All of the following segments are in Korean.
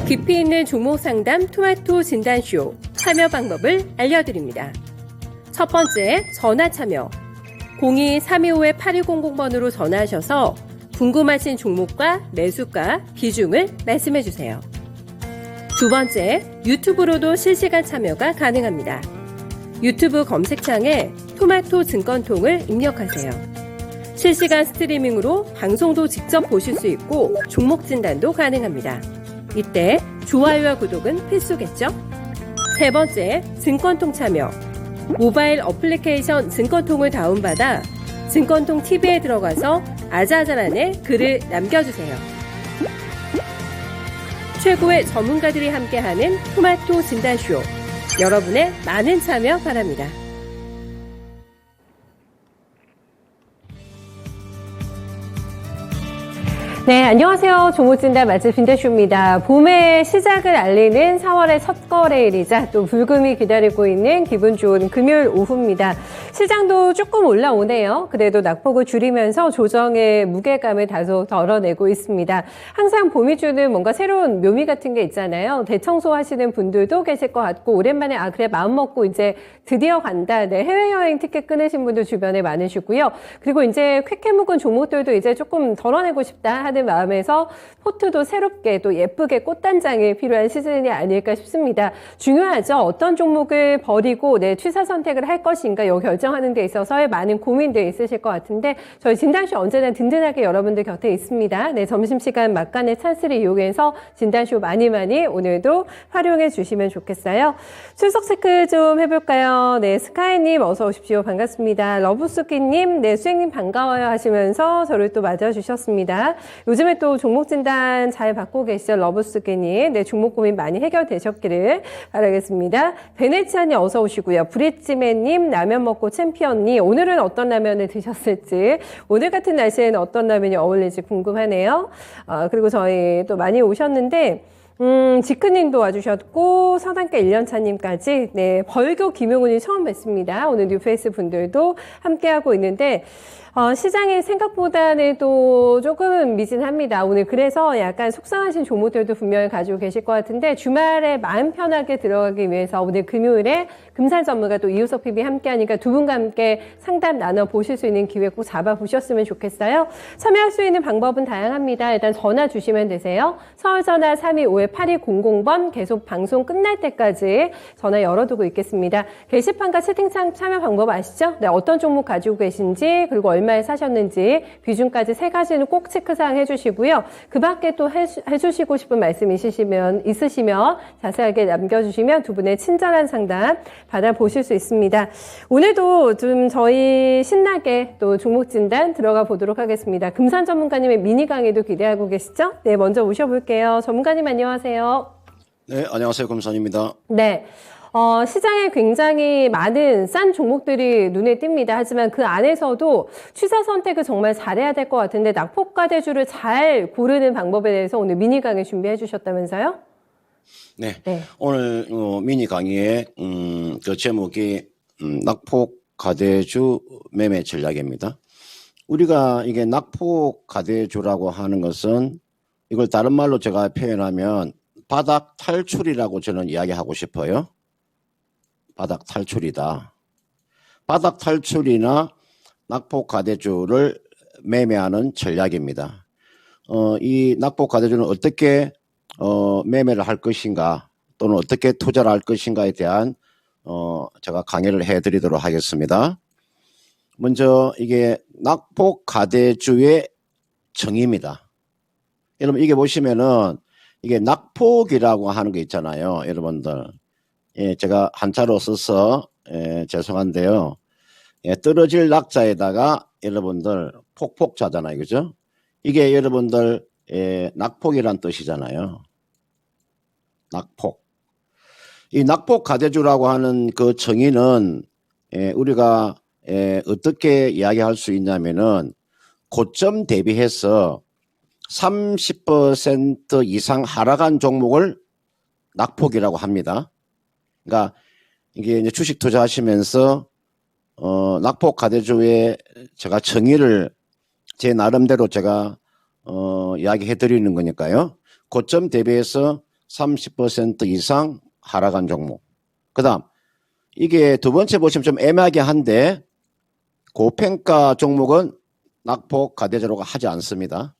깊이 있는 종목 상담 토마토 진단쇼 참여 방법을 알려드립니다. 첫 번째, 전화 참여. 02-325-8100번으로 전화하셔서 궁금하신 종목과 매수가, 비중을 말씀해주세요. 두 번째, 유튜브로도 실시간 참여가 가능합니다. 유튜브 검색창에 토마토 증권통을 입력하세요. 실시간 스트리밍으로 방송도 직접 보실 수 있고 종목 진단도 가능합니다. 이때 좋아요와 구독은 필수겠죠? 세 번째, 증권통 참여. 모바일 어플리케이션 증권통을 다운받아 증권통 TV에 들어가서 아자아자란에 글을 남겨주세요. 최고의 전문가들이 함께하는 토마토 진단쇼. 여러분의 많은 참여 바랍니다. 네, 안녕하세요. 종목진단 맛집 빈대쇼입니다. 봄의 시작을 알리는 4월의 첫 거래일이자 또 불금이 기다리고 있는 기분 좋은 금요일 오후입니다. 시장도 조금 올라오네요. 그래도 낙폭을 줄이면서 조정의 무게감을 다소 덜어내고 있습니다. 항상 봄이 주는 뭔가 새로운 묘미 같은 게 있잖아요. 대청소 하시는 분들도 계실 것 같고, 오랜만에 그래 마음 먹고 이제 드디어 간다. 네, 해외여행 티켓 끊으신 분들 주변에 많으시고요. 그리고 이제 쾌쾌 묵은 종목들도 이제 조금 덜어내고 싶다 하는 마음에서 포트도 새롭게 또 예쁘게 꽃단장이 필요한 시즌이 아닐까 싶습니다. 중요하죠. 어떤 종목을 버리고 취사 선택을 할 것인가 요 결정하는 데 있어서의 많은 고민들이 있으실 것 같은데 저희 진단쇼 언제나 든든하게 여러분들 곁에 있습니다. 네, 점심시간 막간의 찬스를 이용해서 진단쇼 많이 오늘도 활용해 주시면 좋겠어요. 출석 체크 좀 해볼까요? 네, 스카이님 어서 오십시오. 반갑습니다. 러브스키님, 네, 수행님 반가워요 하시면서 저를 또 맞아주셨습니다. 요즘에 또 종목 진단 잘 받고 계시죠? 러브스키님. 네, 종목 고민 많이 해결되셨기를 바라겠습니다. 베네치아님 어서 오시고요. 브리찌맨님, 라면 먹고 챔피언님. 오늘은 어떤 라면을 드셨을지, 오늘 같은 날씨에는 어떤 라면이 어울릴지 궁금하네요. 그리고 저희 또 많이 오셨는데, 지크님도 와주셨고, 서당계 1년차님까지, 네, 벌교 김용훈이 처음 뵙습니다. 오늘 뉴페이스 분들도 함께하고 있는데, 시장이 생각보다는 또 조금 미진합니다. 오늘 그래서 약간 속상하신 종목들도 분명히 가지고 계실 것 같은데 주말에 마음 편하게 들어가기 위해서 오늘 금요일에 금산 전문가 또 이우석 PB 함께하니까 두 분과 함께 상담 나눠보실 수 있는 기회 꼭 잡아보셨으면 좋겠어요. 참여할 수 있는 방법은 다양합니다. 일단 전화 주시면 되세요. 서울전화 325-8200번 계속 방송 끝날 때까지 전화 열어두고 있겠습니다. 게시판과 채팅창 참여 방법 아시죠? 네, 어떤 종목 가지고 계신지 그리고 얼마에 사셨는지 비중까지 세 가지는 꼭 체크사항 해주시고요. 그 밖에 또 해주시고 싶은 말씀 있으시면 자세하게 남겨주시면 두 분의 친절한 상담 받아보실 수 있습니다. 오늘도 좀 저희 신나게 또 종목 진단 들어가 보도록 하겠습니다. 금산 전문가님의 미니 강의도 기대하고 계시죠? 네, 먼저 모셔볼게요. 전문가님 안녕하세요. 네, 안녕하세요. 금산입니다. 네. 시장에 굉장히 많은 싼 종목들이 눈에 띕니다. 하지만 그 안에서도 취사 선택을 정말 잘해야 될 것 같은데 낙폭과대주를 잘 고르는 방법에 대해서 오늘 미니 강의 준비해 주셨다면서요? 네. 오늘 미니 강의의 그 제목이 낙폭과대주 매매 전략입니다. 우리가 이게 낙폭과대주라고 하는 것은 이걸 다른 말로 제가 표현하면 바닥 탈출이라고 저는 이야기하고 싶어요. 바닥 탈출이다. 바닥 탈출이나 낙폭과대주를 매매하는 전략입니다. 이 낙폭과대주는 어떻게 매매를 할 것인가 또는 어떻게 투자를 할 것인가에 대한 제가 강의를 해드리도록 하겠습니다. 먼저 이게 낙폭과대주의 정의입니다. 여러분 이게 보시면은 이게 낙폭이라고 하는 게 있잖아요. 여러분들. 예, 제가 한자로 써서 죄송한데요. 예, 떨어질 낙자에다가 여러분들 폭폭자잖아요. 그죠? 이게 여러분들 낙폭이란 뜻이잖아요. 낙폭. 이 낙폭과대주라고 하는 그 정의는 우리가 어떻게 이야기할 수 있냐면은 고점 대비해서 30% 이상 하락한 종목을 낙폭이라고 합니다. 그러니까 이게 이제 주식 투자하시면서 낙폭과대주의 제가 정의를 제 나름대로 제가 이야기해 드리는 거니까요. 고점 대비해서 30% 이상 하락한 종목. 그 다음, 이게 두 번째 보시면 좀 애매하게 한데, 고평가 종목은 낙폭 과대주로가 하지 않습니다.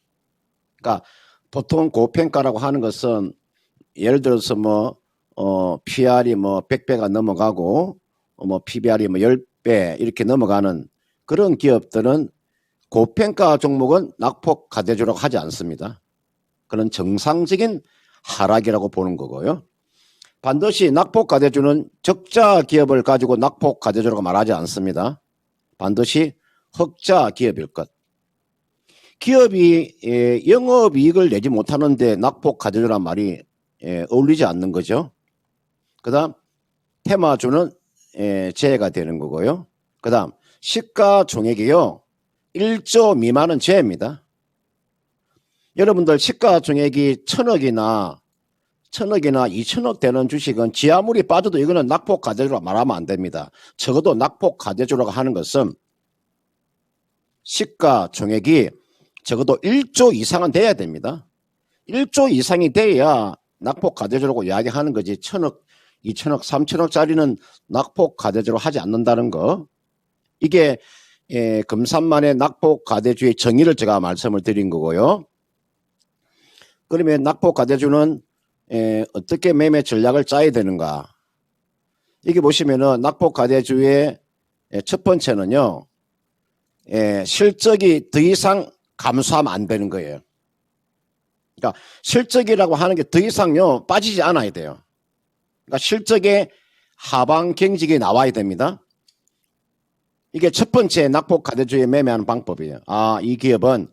그러니까 보통 고평가라고 하는 것은 예를 들어서 PR이 100배가 넘어가고, PBR이 10배 이렇게 넘어가는 그런 기업들은 고평가 종목은 낙폭 과대주라고 하지 않습니다. 그런 정상적인 하락이라고 보는 거고요. 반드시 낙폭 과대주는 적자 기업을 가지고 낙폭 과대주라고 말하지 않습니다. 반드시 흑자 기업일 것. 기업이 영업이익을 내지 못하는데 낙폭 과대주란 말이 어울리지 않는 거죠. 그 다음 테마주는 재해가 되는 거고요. 그 다음 시가총액이요 1조 미만은 재해입니다. 여러분들 시가총액이 1000억이나 2000억 되는 주식은 지 아무리 빠져도 이거는 낙폭 과대주라고 말하면 안 됩니다. 적어도 낙폭 과대주라고 하는 것은 시가총액이 적어도 1조 이상은 돼야 됩니다. 1조 이상이 돼야 낙폭 과대주라고 이야기하는 거지. 1000억, 2000억, 3000억짜리는 낙폭 과대주로 하지 않는다는 거. 이게 금산만의 낙폭 과대주의 정의를 제가 말씀을 드린 거고요. 그러면 낙폭 과대주는 어떻게 매매 전략을 짜야 되는가? 이게 보시면은 낙폭 과대주의 첫 번째는요. 실적이 더 이상 감소하면 안 되는 거예요. 그러니까 실적이라고 하는 게 더 이상요 빠지지 않아야 돼요. 그러니까 실적의 하방 경직이 나와야 됩니다. 이게 첫 번째 낙폭 과대주의 매매하는 방법이에요. 아, 이 기업은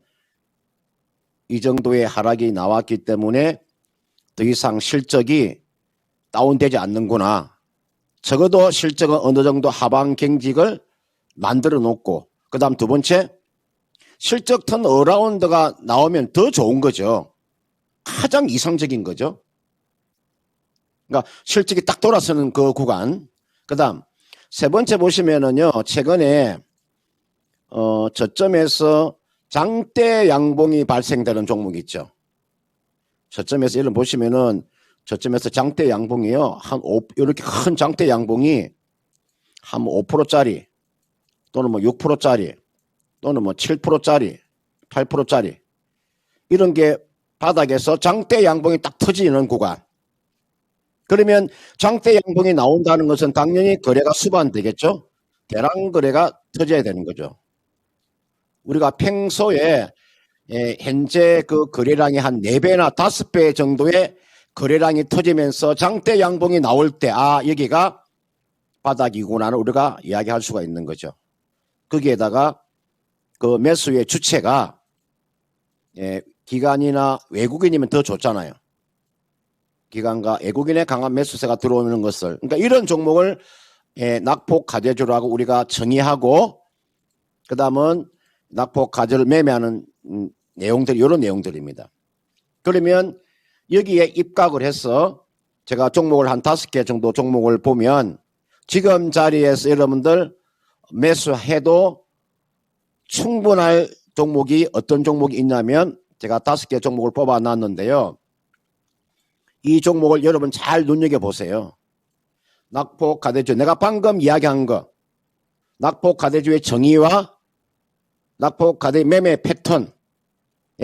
이 정도의 하락이 나왔기 때문에 더 이상 실적이 다운되지 않는구나. 적어도 실적은 어느 정도 하방 경직을 만들어 놓고, 그 다음 두 번째, 실적 턴 어라운드가 나오면 더 좋은 거죠. 가장 이상적인 거죠. 그러니까 실적이 딱 돌아서는 그 구간. 그 다음 세 번째 보시면은요, 최근에 저점에서 장대 양봉이 발생되는 종목이 있죠. 저점에서 이런 보시면은 저점에서 장대 양봉이요, 이렇게 큰 장대 양봉이 한 5%짜리 또는 6%짜리 또는 7%짜리 8%짜리 이런 게 바닥에서 장대 양봉이 딱 터지는 구간. 그러면 장대 양봉이 나온다는 것은 당연히 거래가 수반되겠죠. 대량 거래가 터져야 되는 거죠. 우리가 평소에 현재 그 거래량이 한 4배나 5배 정도의 거래량이 터지면서 장대 양봉이 나올 때, 아, 여기가 바닥이구나는 우리가 이야기할 수가 있는 거죠. 거기에다가 그 매수의 주체가 기관이나 외국인이면 더 좋잖아요. 기관과 외국인의 강한 매수세가 들어오는 것을, 그러니까 이런 종목을 낙폭 과대주라고 우리가 정의하고, 그 다음은 낙폭 과대를 매매하는 내용들, 이런 내용들입니다. 그러면 여기에 입각을 해서 제가 종목을 한 5개 정도 종목을 보면 지금 자리에서 여러분들 매수해도 충분할 종목이 어떤 종목이 있냐면 제가 5개 종목을 뽑아 놨는데요. 이 종목을 여러분 잘 눈여겨보세요. 낙폭 과대주, 내가 방금 이야기한 거, 낙폭 과대주의 정의와 낙폭 과대 매매 패턴에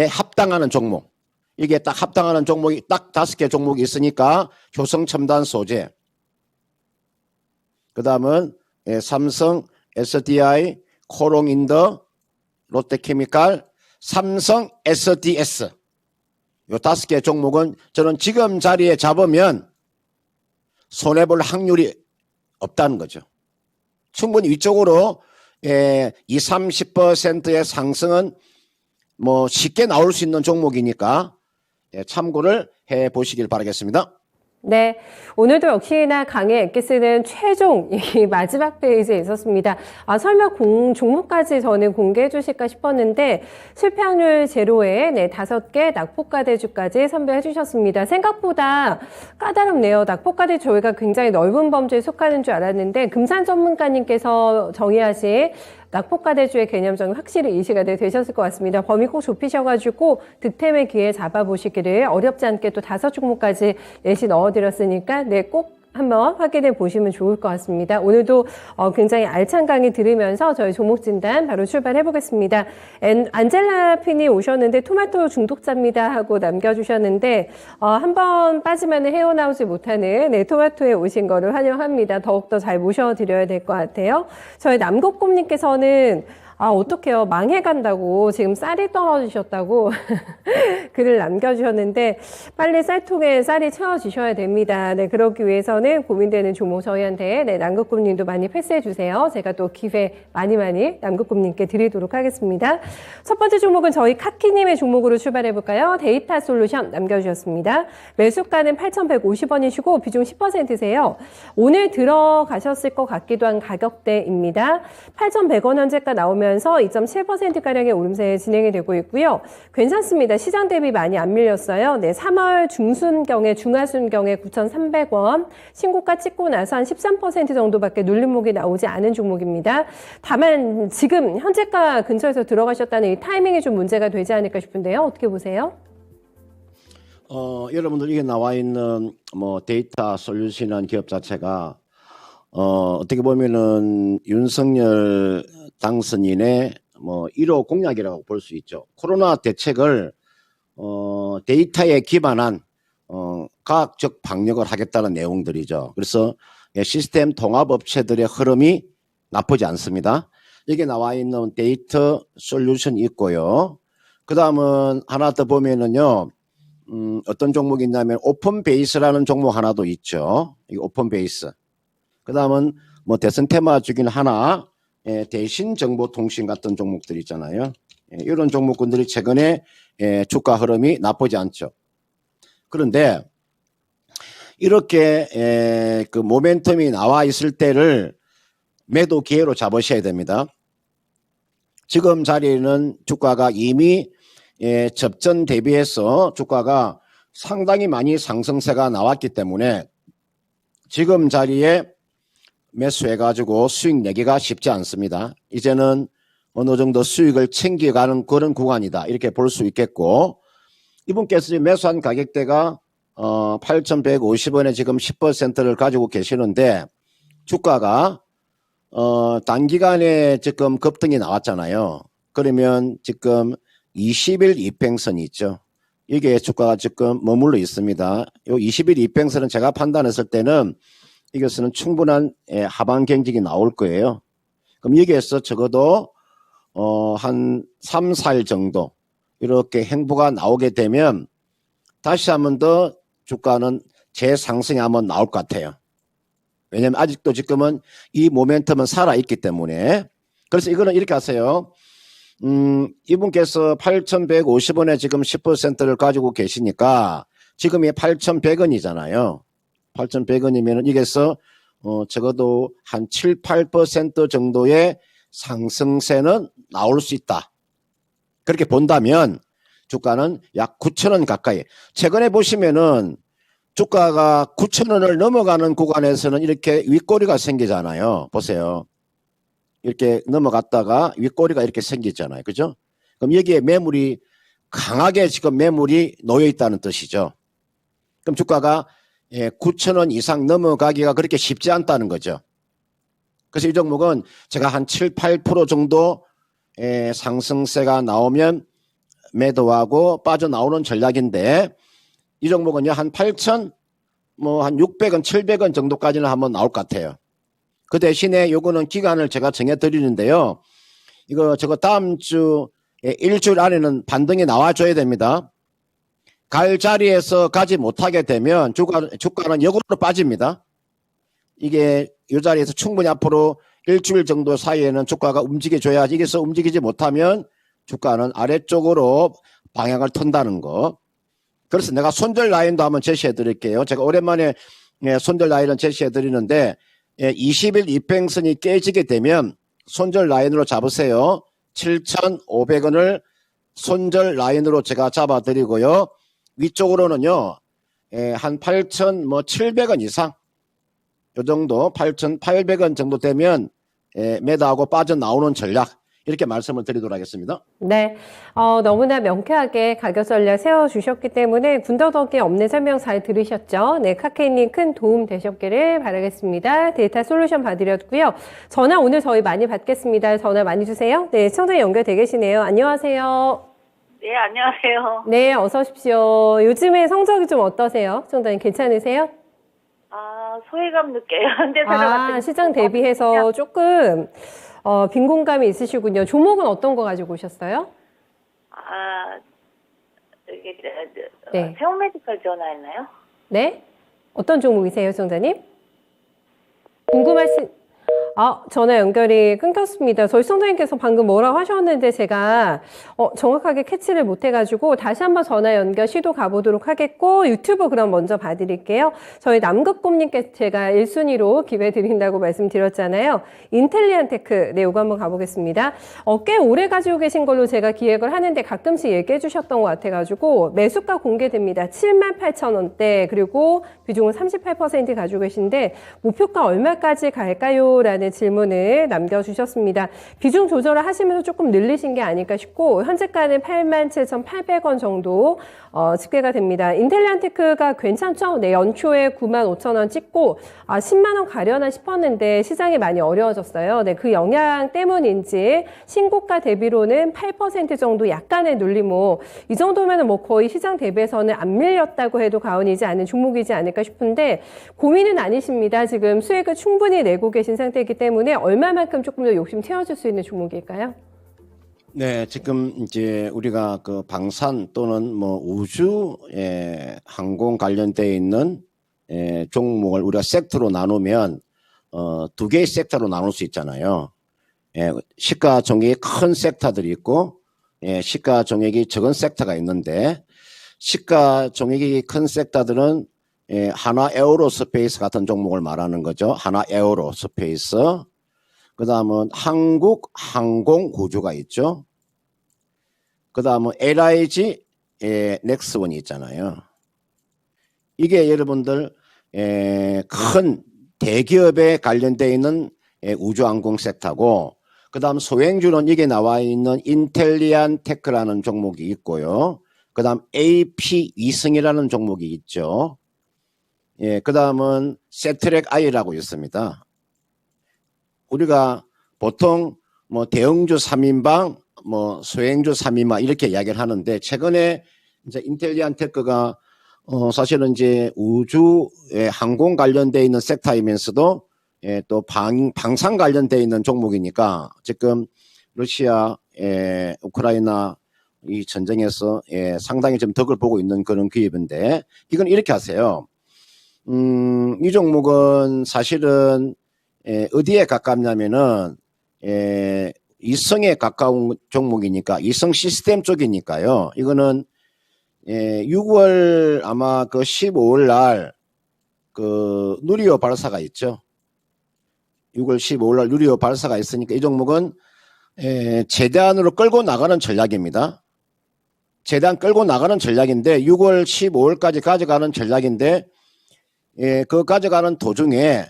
합당하는 종목. 이게 딱 합당하는 종목이 딱 5개 종목이 있으니까 효성첨단 소재. 그 다음은 삼성, SDI, 코롱인더, 롯데케미칼, 삼성, SDS. 요 5개 종목은 저는 지금 자리에 잡으면 손해볼 확률이 없다는 거죠. 충분히 위쪽으로 20, 30%의 상승은 쉽게 나올 수 있는 종목이니까 참고를 해 보시길 바라겠습니다. 네, 오늘도 역시나 강의 엑기스는 최종 이 마지막 페이지에 있었습니다. 설명 종목까지 저는 공개해 주실까 싶었는데 실패 확률 제로에 5개 낙폭과대주까지 선별해 주셨습니다. 생각보다 까다롭네요. 낙폭과대주 저희가 굉장히 넓은 범주에 속하는 줄 알았는데 금산 전문가님께서 정의하신 낙폭과대주의 개념성이 확실히 이시가 되셨을 것 같습니다. 범위 꼭 좁히셔가지고 득템의 기회 잡아보시기를 어렵지 않게 또 5종목까지 예시 넣어드렸으니까 네, 꼭 한번 확인해 보시면 좋을 것 같습니다. 오늘도 굉장히 알찬 강의 들으면서 저희 종목 진단 바로 출발해 보겠습니다. 안젤라 핀이 오셨는데 토마토 중독자입니다 하고 남겨주셨는데 한번 빠지면 헤어나오지 못하는 네, 토마토에 오신 거를 환영합니다. 더욱더 잘 모셔드려야 될 것 같아요. 저희 남곡곰님께서는 어떡해요. 망해간다고 지금 쌀이 떨어지셨다고 글을 남겨주셨는데 빨리 쌀통에 쌀이 채워지셔야 됩니다. 네, 그러기 위해서는 고민되는 종목 저희한테 네, 남극곰님도 많이 패스해 주세요. 제가 또 기회 많이 남극곰님께 드리도록 하겠습니다. 첫 번째 종목은 저희 카키님의 종목으로 출발해 볼까요? 데이터 솔루션 남겨주셨습니다. 매수가는 8,150원이시고 비중 10%세요. 오늘 들어가셨을 것 같기도 한 가격대입니다. 8,100원 현재가 나오면 2.7%가량의 오름세 진행이 되고 있고요. 괜찮습니다. 시장 대비 많이 안 밀렸어요. 네, 3월 중하순경에 9,300원 신고가 찍고 나서 한 13% 정도밖에 눌림목이 나오지 않은 종목입니다. 다만 지금 현재가 근처에서 들어가셨다는 이 타이밍이 좀 문제가 되지 않을까 싶은데요. 어떻게 보세요? 여러분들 이게 나와 있는 데이터 솔루션이라는 기업 자체가 어떻게 보면은 윤석열 당선인의 1호 공약이라고 볼 수 있죠. 코로나 대책을 데이터에 기반한 과학적 방역을 하겠다는 내용들이죠. 그래서 시스템 통합업체들의 흐름이 나쁘지 않습니다. 여기 나와 있는 데이터 솔루션이 있고요. 그 다음은 하나 더 보면은요. 어떤 종목이 있냐면 오픈베이스라는 종목 하나도 있죠. 이 오픈베이스. 그 다음은 대선 테마 주긴 하나, 대신정보통신 같은 종목들 있잖아요. 이런 종목군들이 최근에 주가 흐름이 나쁘지 않죠. 그런데 이렇게 그 모멘텀이 나와 있을 때를 매도 기회로 잡으셔야 됩니다. 지금 자리에는 주가가 이미 접전 대비해서 주가가 상당히 많이 상승세가 나왔기 때문에 지금 자리에 매수해가지고 수익 내기가 쉽지 않습니다. 이제는 어느 정도 수익을 챙겨가는 그런 구간이다. 이렇게 볼 수 있겠고, 이분께서 매수한 가격대가 8,150원에 지금 10%를 가지고 계시는데, 주가가 단기간에 지금 급등이 나왔잖아요. 그러면 지금 20일 이평선이 있죠. 이게 주가가 지금 머물러 있습니다. 요 20일 이평선은 제가 판단했을 때는 이것은 충분한 하방 경직이 나올 거예요. 그럼 여기에서 적어도 한 3, 4일 정도 이렇게 행보가 나오게 되면 다시 한번 더 주가는 재상승이 한번 나올 것 같아요. 왜냐하면 아직도 지금은 이 모멘텀은 살아있기 때문에. 그래서 이거는 이렇게 하세요. 이분께서 8,150원에 지금 10%를 가지고 계시니까 지금이 8,100원이잖아요. 8,100원이면 이게서 적어도 한 7, 8% 정도의 상승세는 나올 수 있다. 그렇게 본다면 주가는 약 9,000원 가까이. 최근에 보시면은 주가가 9,000원을 넘어가는 구간에서는 이렇게 윗꼬리가 생기잖아요. 보세요. 이렇게 넘어갔다가 윗꼬리가 이렇게 생기잖아요. 그죠? 그럼 여기에 매물이 강하게 지금 매물이 놓여 있다는 뜻이죠. 그럼 주가가 9,000원 이상 넘어가기가 그렇게 쉽지 않다는 거죠. 그래서 이 종목은 제가 한 7, 8% 정도 상승세가 나오면 매도하고 빠져나오는 전략인데, 이 종목은요, 한 8,000, 한 600원, 700원 정도까지는 한번 나올 것 같아요. 그 대신에 요거는 기간을 제가 정해드리는데요. 저거 다음 주 일주일 안에는 반등이 나와줘야 됩니다. 갈 자리에서 가지 못하게 되면 주가는 역으로 빠집니다. 이게 이 자리에서 충분히 앞으로 일주일 정도 사이에는 주가가 움직여줘야지, 이게서 움직이지 못하면 주가는 아래쪽으로 방향을 턴다는 거. 그래서 내가 손절 라인도 한번 제시해 드릴게요. 제가 오랜만에 손절 라인을 제시해 드리는데 20일 이평선이 깨지게 되면 손절 라인으로 잡으세요. 7,500원을 손절 라인으로 제가 잡아 드리고요. 위쪽으로는요, 한 8,700원 이상, 요 정도, 8,800원 정도 되면 매도하고 빠져나오는 전략 이렇게 말씀을 드리도록 하겠습니다. 네, 너무나 명쾌하게 가격 전략 세워주셨기 때문에 군더더기 없는 설명 잘 들으셨죠? 네, 카케이님 큰 도움 되셨기를 바라겠습니다. 데이터 솔루션 봐드렸고요. 전화 오늘 저희 많이 받겠습니다. 전화 많이 주세요. 네, 시청자 연결돼 계시네요. 안녕하세요. 네, 안녕하세요. 네, 어서 오십시오. 요즘에 성적이 좀 어떠세요? 시청자님 괜찮으세요? 소외감 느껴요. 현대사를 시장 대비해서 조금 빈곤감이 있으시군요. 종목은 어떤 거 가지고 오셨어요? 이게 네. 세온메디컬 전화했나요? 네? 어떤 종목이세요, 시청자님? 궁금하신, 전화 연결이 끊겼습니다. 저희 시청자님께서 방금 뭐라고 하셨는데 제가 정확하게 캐치를 못해가지고 다시 한번 전화 연결 시도 가보도록 하겠고 유튜브 그럼 먼저 봐드릴게요. 저희 남극곰님께 제가 1순위로 기회 드린다고 말씀드렸잖아요. 인텔리안테크, 네, 요거 한번 가보겠습니다. 꽤 오래 가지고 계신 걸로 제가 기획을 하는데 가끔씩 얘기해 주셨던 것 같아가지고 매수가 공개됩니다. 78,000원대 그리고 비중은 38% 가지고 계신데 목표가 얼마까지 갈까요? 라는 질문을 남겨주셨습니다. 비중 조절을 하시면서 조금 늘리신 게 아닐까 싶고 현재가는 87,800원 정도 집계가 됩니다. 인텔리안테크가 괜찮죠? 네, 연초에 95,000원 찍고 10만 원 가려나 싶었는데 시장이 많이 어려워졌어요. 네, 그 영향 때문인지 신고가 대비로는 8% 정도 약간의 눌림. 이 정도면 뭐 거의 시장 대비해서는 안 밀렸다고 해도 과언이지 않은 종목이지 않을까 싶은데 고민은 아니십니다. 지금 수익을 충분히 내고 계신 상태이기 때문에 얼마만큼 조금 더 욕심 채워줄 수 있는 종목일까요? 네, 지금 이제 우리가 그 방산 또는 뭐 우주, 항공 관련되어 있는 종목을 우리가 섹터로 나누면 두 개의 섹터로 나눌 수 있잖아요. 시가총액이 큰 섹터들이 있고 시가총액이 적은 섹터가 있는데 시가총액이 큰 섹터들은 하나 에어로스페이스 같은 종목을 말하는 거죠. 하나 에어로스페이스. 그 다음은 한국 항공구조가 있죠. 그 다음은 LIG 넥스원이 있잖아요. 이게 여러분들 큰 대기업에 관련되어 있는 우주항공 섹터고 그 다음 소행주는 이게 나와 있는 인텔리안 테크라는 종목이 있고요. 그 다음 AP 위성이라는 종목이 있죠. 그 다음은 세트렉 I라고 있습니다. 우리가 보통 뭐 대형주 3인방, 뭐 소행주 3인방 이렇게 이야기를 하는데 최근에 이제 인텔리안 테크가 사실은 이제 우주 항공 관련되어 있는 섹터이면서도 또 방산 관련되어 있는 종목이니까 지금 러시아, 우크라이나 이 전쟁에서 상당히 좀 덕을 보고 있는 그런 기업인데 이건 이렇게 하세요. 이 종목은 사실은 어디에 가깝냐면은 이성에 가까운 종목이니까 이성 시스템 쪽이니까요. 이거는 6월 아마 그 15일 날 그 누리호 발사가 있죠. 6월 15일 날 누리호 발사가 있으니까 이 종목은 재단으로 끌고 나가는 전략입니다. 재단 끌고 나가는 전략인데 6월 15일까지 가져가는 전략인데 그 가져가는 도중에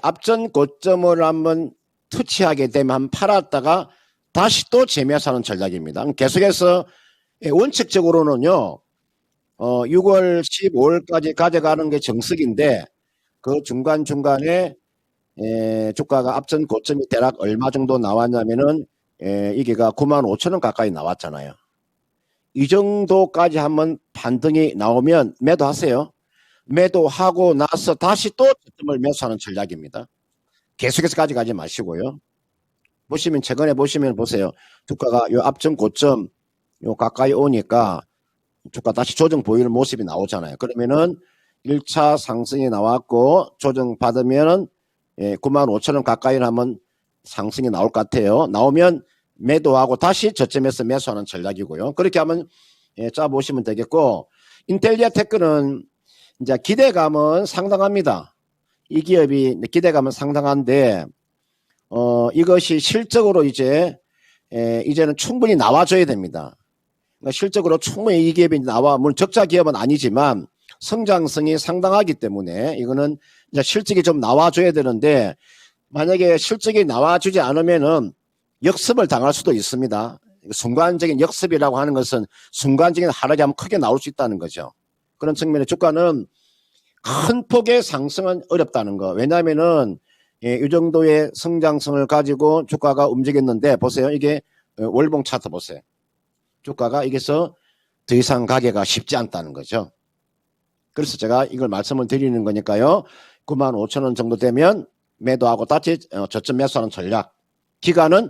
앞전 고점을 한번 터치하게 되면 팔았다가 다시 또 재매수하는 전략입니다. 계속해서 원칙적으로는요. 6월 15일까지 가져가는 게 정석인데 그 중간중간에 주가가 앞전 고점이 대략 얼마 정도 나왔냐면은 이게가 95,000원 가까이 나왔잖아요. 이 정도까지 한번 반등이 나오면 매도하세요. 매도하고 나서 다시 또 저점을 매수하는 전략입니다. 계속해서 가져가지 마시고요. 보시면 최근에 보시면 보세요. 주가가 요 앞전 고점 요 가까이 오니까 주가 다시 조정 보이는 모습이 나오잖아요. 그러면은 1차 상승이 나왔고 조정 받으면은 95,000원 가까이 하면 상승이 나올 것 같아요. 나오면 매도하고 다시 저점에서 매수하는 전략이고요. 그렇게 하면 짜 보시면 되겠고 인텔리아 테크는 이제 기대감은 상당합니다. 이 기업이 기대감은 상당한데 이것이 실적으로 이제는 충분히 나와줘야 됩니다. 그러니까 실적으로 충분히 이 기업이 나와 물론 적자 기업은 아니지만 성장성이 상당하기 때문에 이거는 이제 실적이 좀 나와줘야 되는데 만약에 실적이 나와주지 않으면은 역습을 당할 수도 있습니다. 순간적인 역습이라고 하는 것은 순간적인 하락이 하면 크게 나올 수 있다는 거죠. 그런 측면에 주가는 큰 폭의 상승은 어렵다는 거. 왜냐하면은 이 정도의 성장성을 가지고 주가가 움직였는데 보세요. 이게 월봉 차트 보세요. 주가가 이게서 더 이상 가기가 쉽지 않다는 거죠. 그래서 제가 이걸 말씀을 드리는 거니까요. 95,000원 정도 되면 매도하고 다시 저점 매수하는 전략. 기간은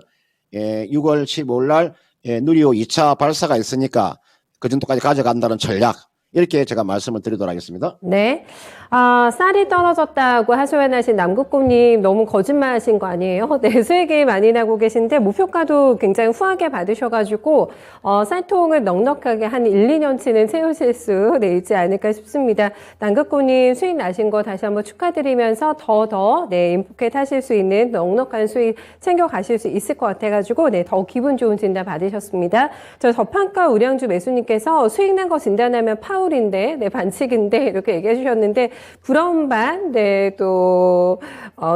6월 15일 날 누리호 2차 발사가 있으니까 그 정도까지 가져간다는 전략. 이렇게 제가 말씀을 드리도록 하겠습니다. 네. 아, 쌀이 떨어졌다고 하소연하신 남국고님 너무 거짓말 하신 거 아니에요? 네, 수익이 많이 나고 계신데 목표가도 굉장히 후하게 받으셔가지고 쌀통을 넉넉하게 한 1, 2년치는 채우실 수 있지 않을까 싶습니다. 남국고님 수익 나신 거 다시 한번 축하드리면서 더 인포켓 하실 수 있는 넉넉한 수익 챙겨가실 수 있을 것 같아가지고 더 기분 좋은 진단 받으셨습니다. 저 저평가 우량주 매수님께서 수익 난 거 진단하면 파울인데 반칙인데 이렇게 얘기해 주셨는데 부러운 반, 또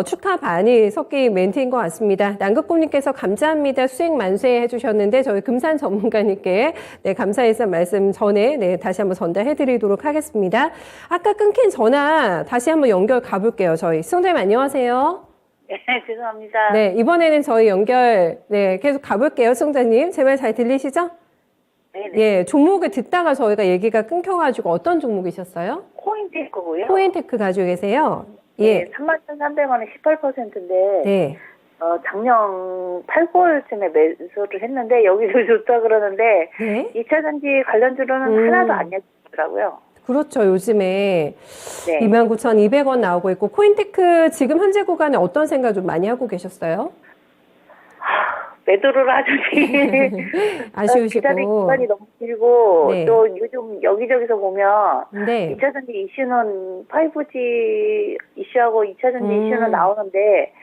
축하 반이 섞인 멘트인 것 같습니다. 남극고님께서 감사합니다. 수익 만세 해주셨는데 저희 금산 전문가님께 감사 인사 말씀 전에 다시 한번 전달해드리도록 하겠습니다. 아까 끊긴 전화 다시 한번 연결 가볼게요. 저희 시청자님 안녕하세요. 네, 죄송합니다. 네, 이번에는 저희 연결 계속 가볼게요. 시청자님 제 말 잘 들리시죠? 네네. 예, 종목을 듣다가 저희가 얘기가 끊겨가지고 어떤 종목이셨어요? 코인테크고요. 코인테크 가지고 계세요? 예. 네, 31,300원에 18%인데 네. 작년 8, 9월쯤에 매수를 했는데 여기서 좋다 그러는데 네. 2차전지 관련주로는 하나도 안 얘기하더라고요. 그렇죠. 요즘에 네. 29,200원 나오고 있고 코인테크 지금 현재 구간에 어떤 생각 좀 많이 하고 계셨어요? 매도를 하더니 아쉬우시고. 기다릴 기간이 너무 길고 네. 또 요즘 여기저기서 보면 네. 2차전지 이슈는 5G 이슈하고 2차전지 이슈는 나오는데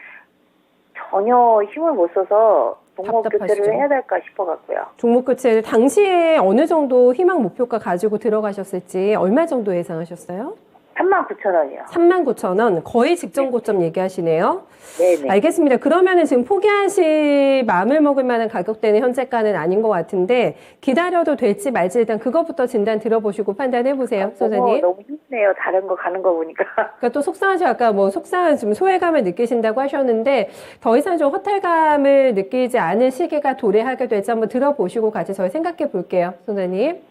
전혀 힘을 못 써서 종목 답답하시죠? 교체를 해야 될까 싶어갖고요. 종목 교체 당시에 어느 정도 희망 목표가 가지고 들어가셨을지 얼마 정도 예상하셨어요? 39,000원이요. 39,000원 거의 직전 고점 얘기하시네요. 네네. 알겠습니다. 그러면은 지금 포기하실 마음을 먹을 만한 가격대는 현재가는 아닌 것 같은데 기다려도 될지 말지 일단 그것부터 진단 들어보시고 판단해 보세요, 소장님. 너무 힘드네요. 다른 거 가는 거 보니까. 그러니까 또 속상하죠. 아까 속상한 좀 소외감을 느끼신다고 하셨는데 더 이상 좀 허탈감을 느끼지 않은 시기가 도래하게 될지 한번 들어보시고 같이 저희 생각해 볼게요, 소장님.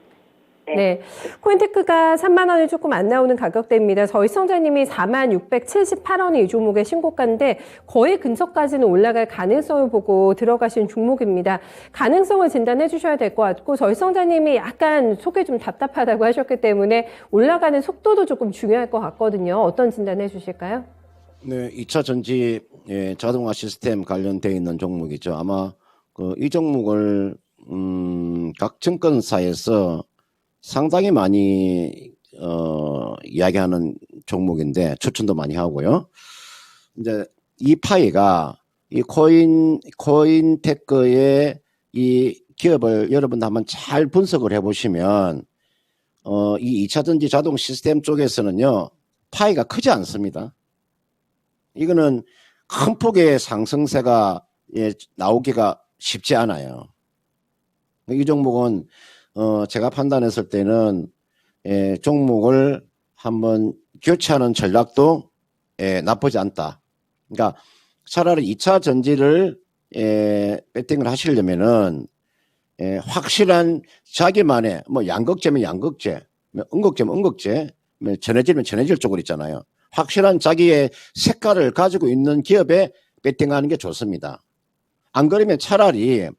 네. 코인테크가 3만 원이 조금 안 나오는 가격대입니다. 저희 시청자님이 4678원이 이 종목의 신고가인데 거의 근처까지는 올라갈 가능성을 보고 들어가신 종목입니다. 가능성을 진단해 주셔야 될 것 같고 저희 시청자님이 약간 속이 좀 답답하다고 하셨기 때문에 올라가는 속도도 조금 중요할 것 같거든요. 어떤 진단해 주실까요? 네, 2차 전지 자동화 시스템 관련되어 있는 종목이죠. 아마 이 종목을 각 증권사에서 상당히 많이 이야기하는 종목인데 추천도 많이 하고요. 이제 이 파이가 이 코인테크의 이 기업을 여러분들 한번 잘 분석을 해보시면 이 2차전지 자동 시스템 쪽에서는요 파이가 크지 않습니다. 이거는 큰 폭의 상승세가 나오기가 쉽지 않아요. 이 종목은 제가 판단했을 때는 종목을 한번 교체하는 전략도 나쁘지 않다. 그러니까 차라리 2차 전지를 배팅을 하시려면은 확실한 자기만의 뭐 양극재면 양극재, 음극재면 음극재, 전해질면 전해질 쪽으로 있잖아요. 확실한 자기의 색깔을 가지고 있는 기업에 배팅하는 게 좋습니다. 안 그러면 차라리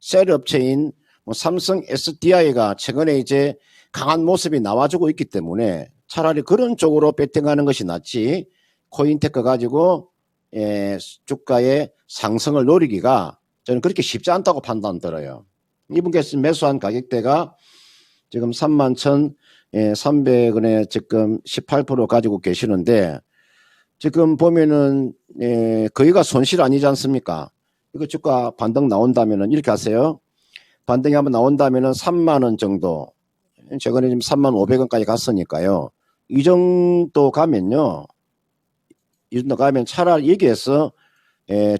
셀 업체인 삼성 SDI가 최근에 이제 강한 모습이 나와주고 있기 때문에 차라리 그런 쪽으로 배팅하는 것이 낫지 코인테크 가지고 주가의 상승을 노리기가 저는 그렇게 쉽지 않다고 판단 들어요. 이분께서 매수한 가격대가 지금 31,300원에 지금 18% 가지고 계시는데 지금 보면은 거의가 손실 아니지 않습니까? 이거 주가 반등 나온다면은 이렇게 하세요. 반등이 한번 나온다면은 3만 원 정도. 최근에 지금 3만 500원까지 갔으니까요. 이 정도 가면요. 이 정도 가면 차라리 여기에서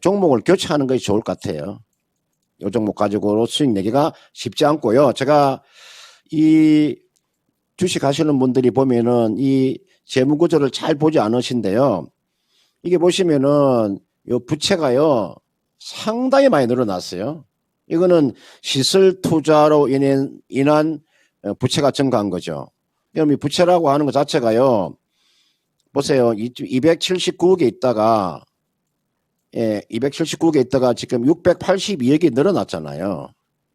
종목을 교체하는 것이 좋을 것 같아요. 이 종목 가지고 수익 내기가 쉽지 않고요. 제가 이 주식 하시는 분들이 보면은 이 재무 구조를 잘 보지 않으신데요. 이게 보시면은 요 부채가요 상당히 많이 늘어났어요. 이거는 시설 투자로 인한 부채가 증가한 거죠. 그럼 이 부채라고 하는 것 자체가요. 보세요. 279억에 있다가 279억에 있다가 지금 682억이 늘어났잖아요.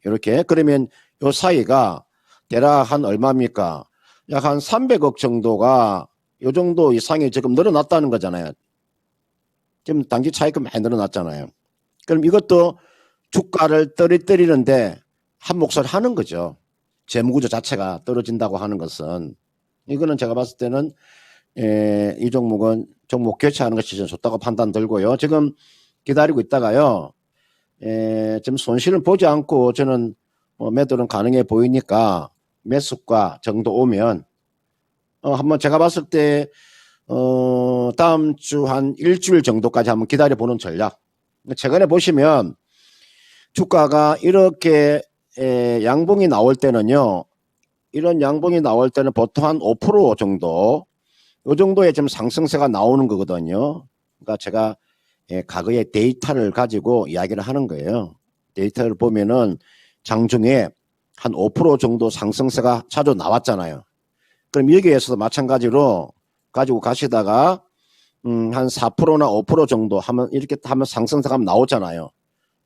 이렇게 그러면 요 사이가 대략 한 얼마입니까? 약 한 300억 정도가 요 정도 이상이 지금 늘어났다는 거잖아요. 지금 단기 차익금 많이 늘어났잖아요. 그럼 이것도 주가를 떨어뜨리는데 한 몫을 하는 거죠. 재무구조 자체가 떨어진다고 하는 것은 이거는 제가 봤을 때는 이 종목은 종목 교체하는 것이 좀 좋다고 판단 들고요. 지금 기다리고 있다가요. 지금 손실을 보지 않고 저는 매도는 가능해 보이니까 매수가 정도 오면 한번 제가 봤을 때 다음 주 한 일주일 정도까지 한번 기다려 보는 전략. 최근에 보시면 주가가 이렇게 양봉이 나올 때는요. 이런 양봉이 나올 때는 보통 한 5% 정도 이 정도의 좀 상승세가 나오는 거거든요. 그러니까 제가 과거의 데이터를 가지고 이야기를 하는 거예요. 데이터를 보면은 장중에 한 5% 정도 상승세가 자주 나왔잖아요. 그럼 여기에서도 마찬가지로 가지고 가시다가 한 4%나 5% 정도 하면 이렇게 하면 상승세가 나오잖아요.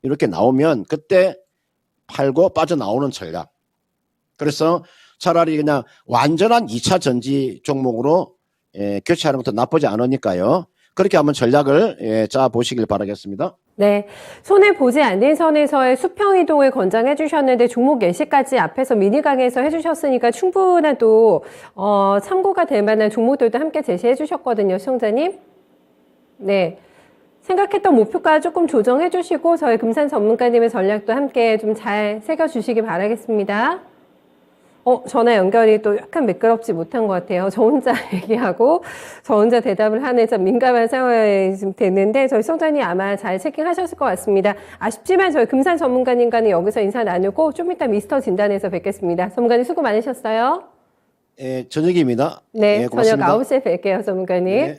이렇게 나오면 그때 팔고 빠져나오는 전략. 그래서 차라리 그냥 완전한 2차 전지 종목으로 교체하는 것도 나쁘지 않으니까요. 그렇게 한번 전략을 짜 보시길 바라겠습니다. 네, 손해 보지 않는 선에서의 수평 이동을 권장해 주셨는데 종목 예시까지 앞에서 미니 강의에서 해주셨으니까 충분한 또 참고가 될 만한 종목들도 함께 제시해 주셨거든요, 시청자님. 네, 생각했던 목표가 조금 조정해 주시고 저희 금산 전문가님의 전략도 함께 좀 잘 새겨 주시기 바라겠습니다. 전화 연결이 또 약간 매끄럽지 못한 것 같아요. 저 혼자 얘기하고 저 혼자 대답을 하는 좀 민감한 상황이 좀 됐는데 저희 시청자님 아마 잘 체킹하셨을 것 같습니다. 아쉽지만 저희 금산 전문가님과는 여기서 인사 나누고 좀 이따 미스터 진단에서 뵙겠습니다. 전문가님 수고 많으셨어요. 저녁입니다. 네, 고맙습니다. 저녁 9시에 뵐게요, 전문가님. 네.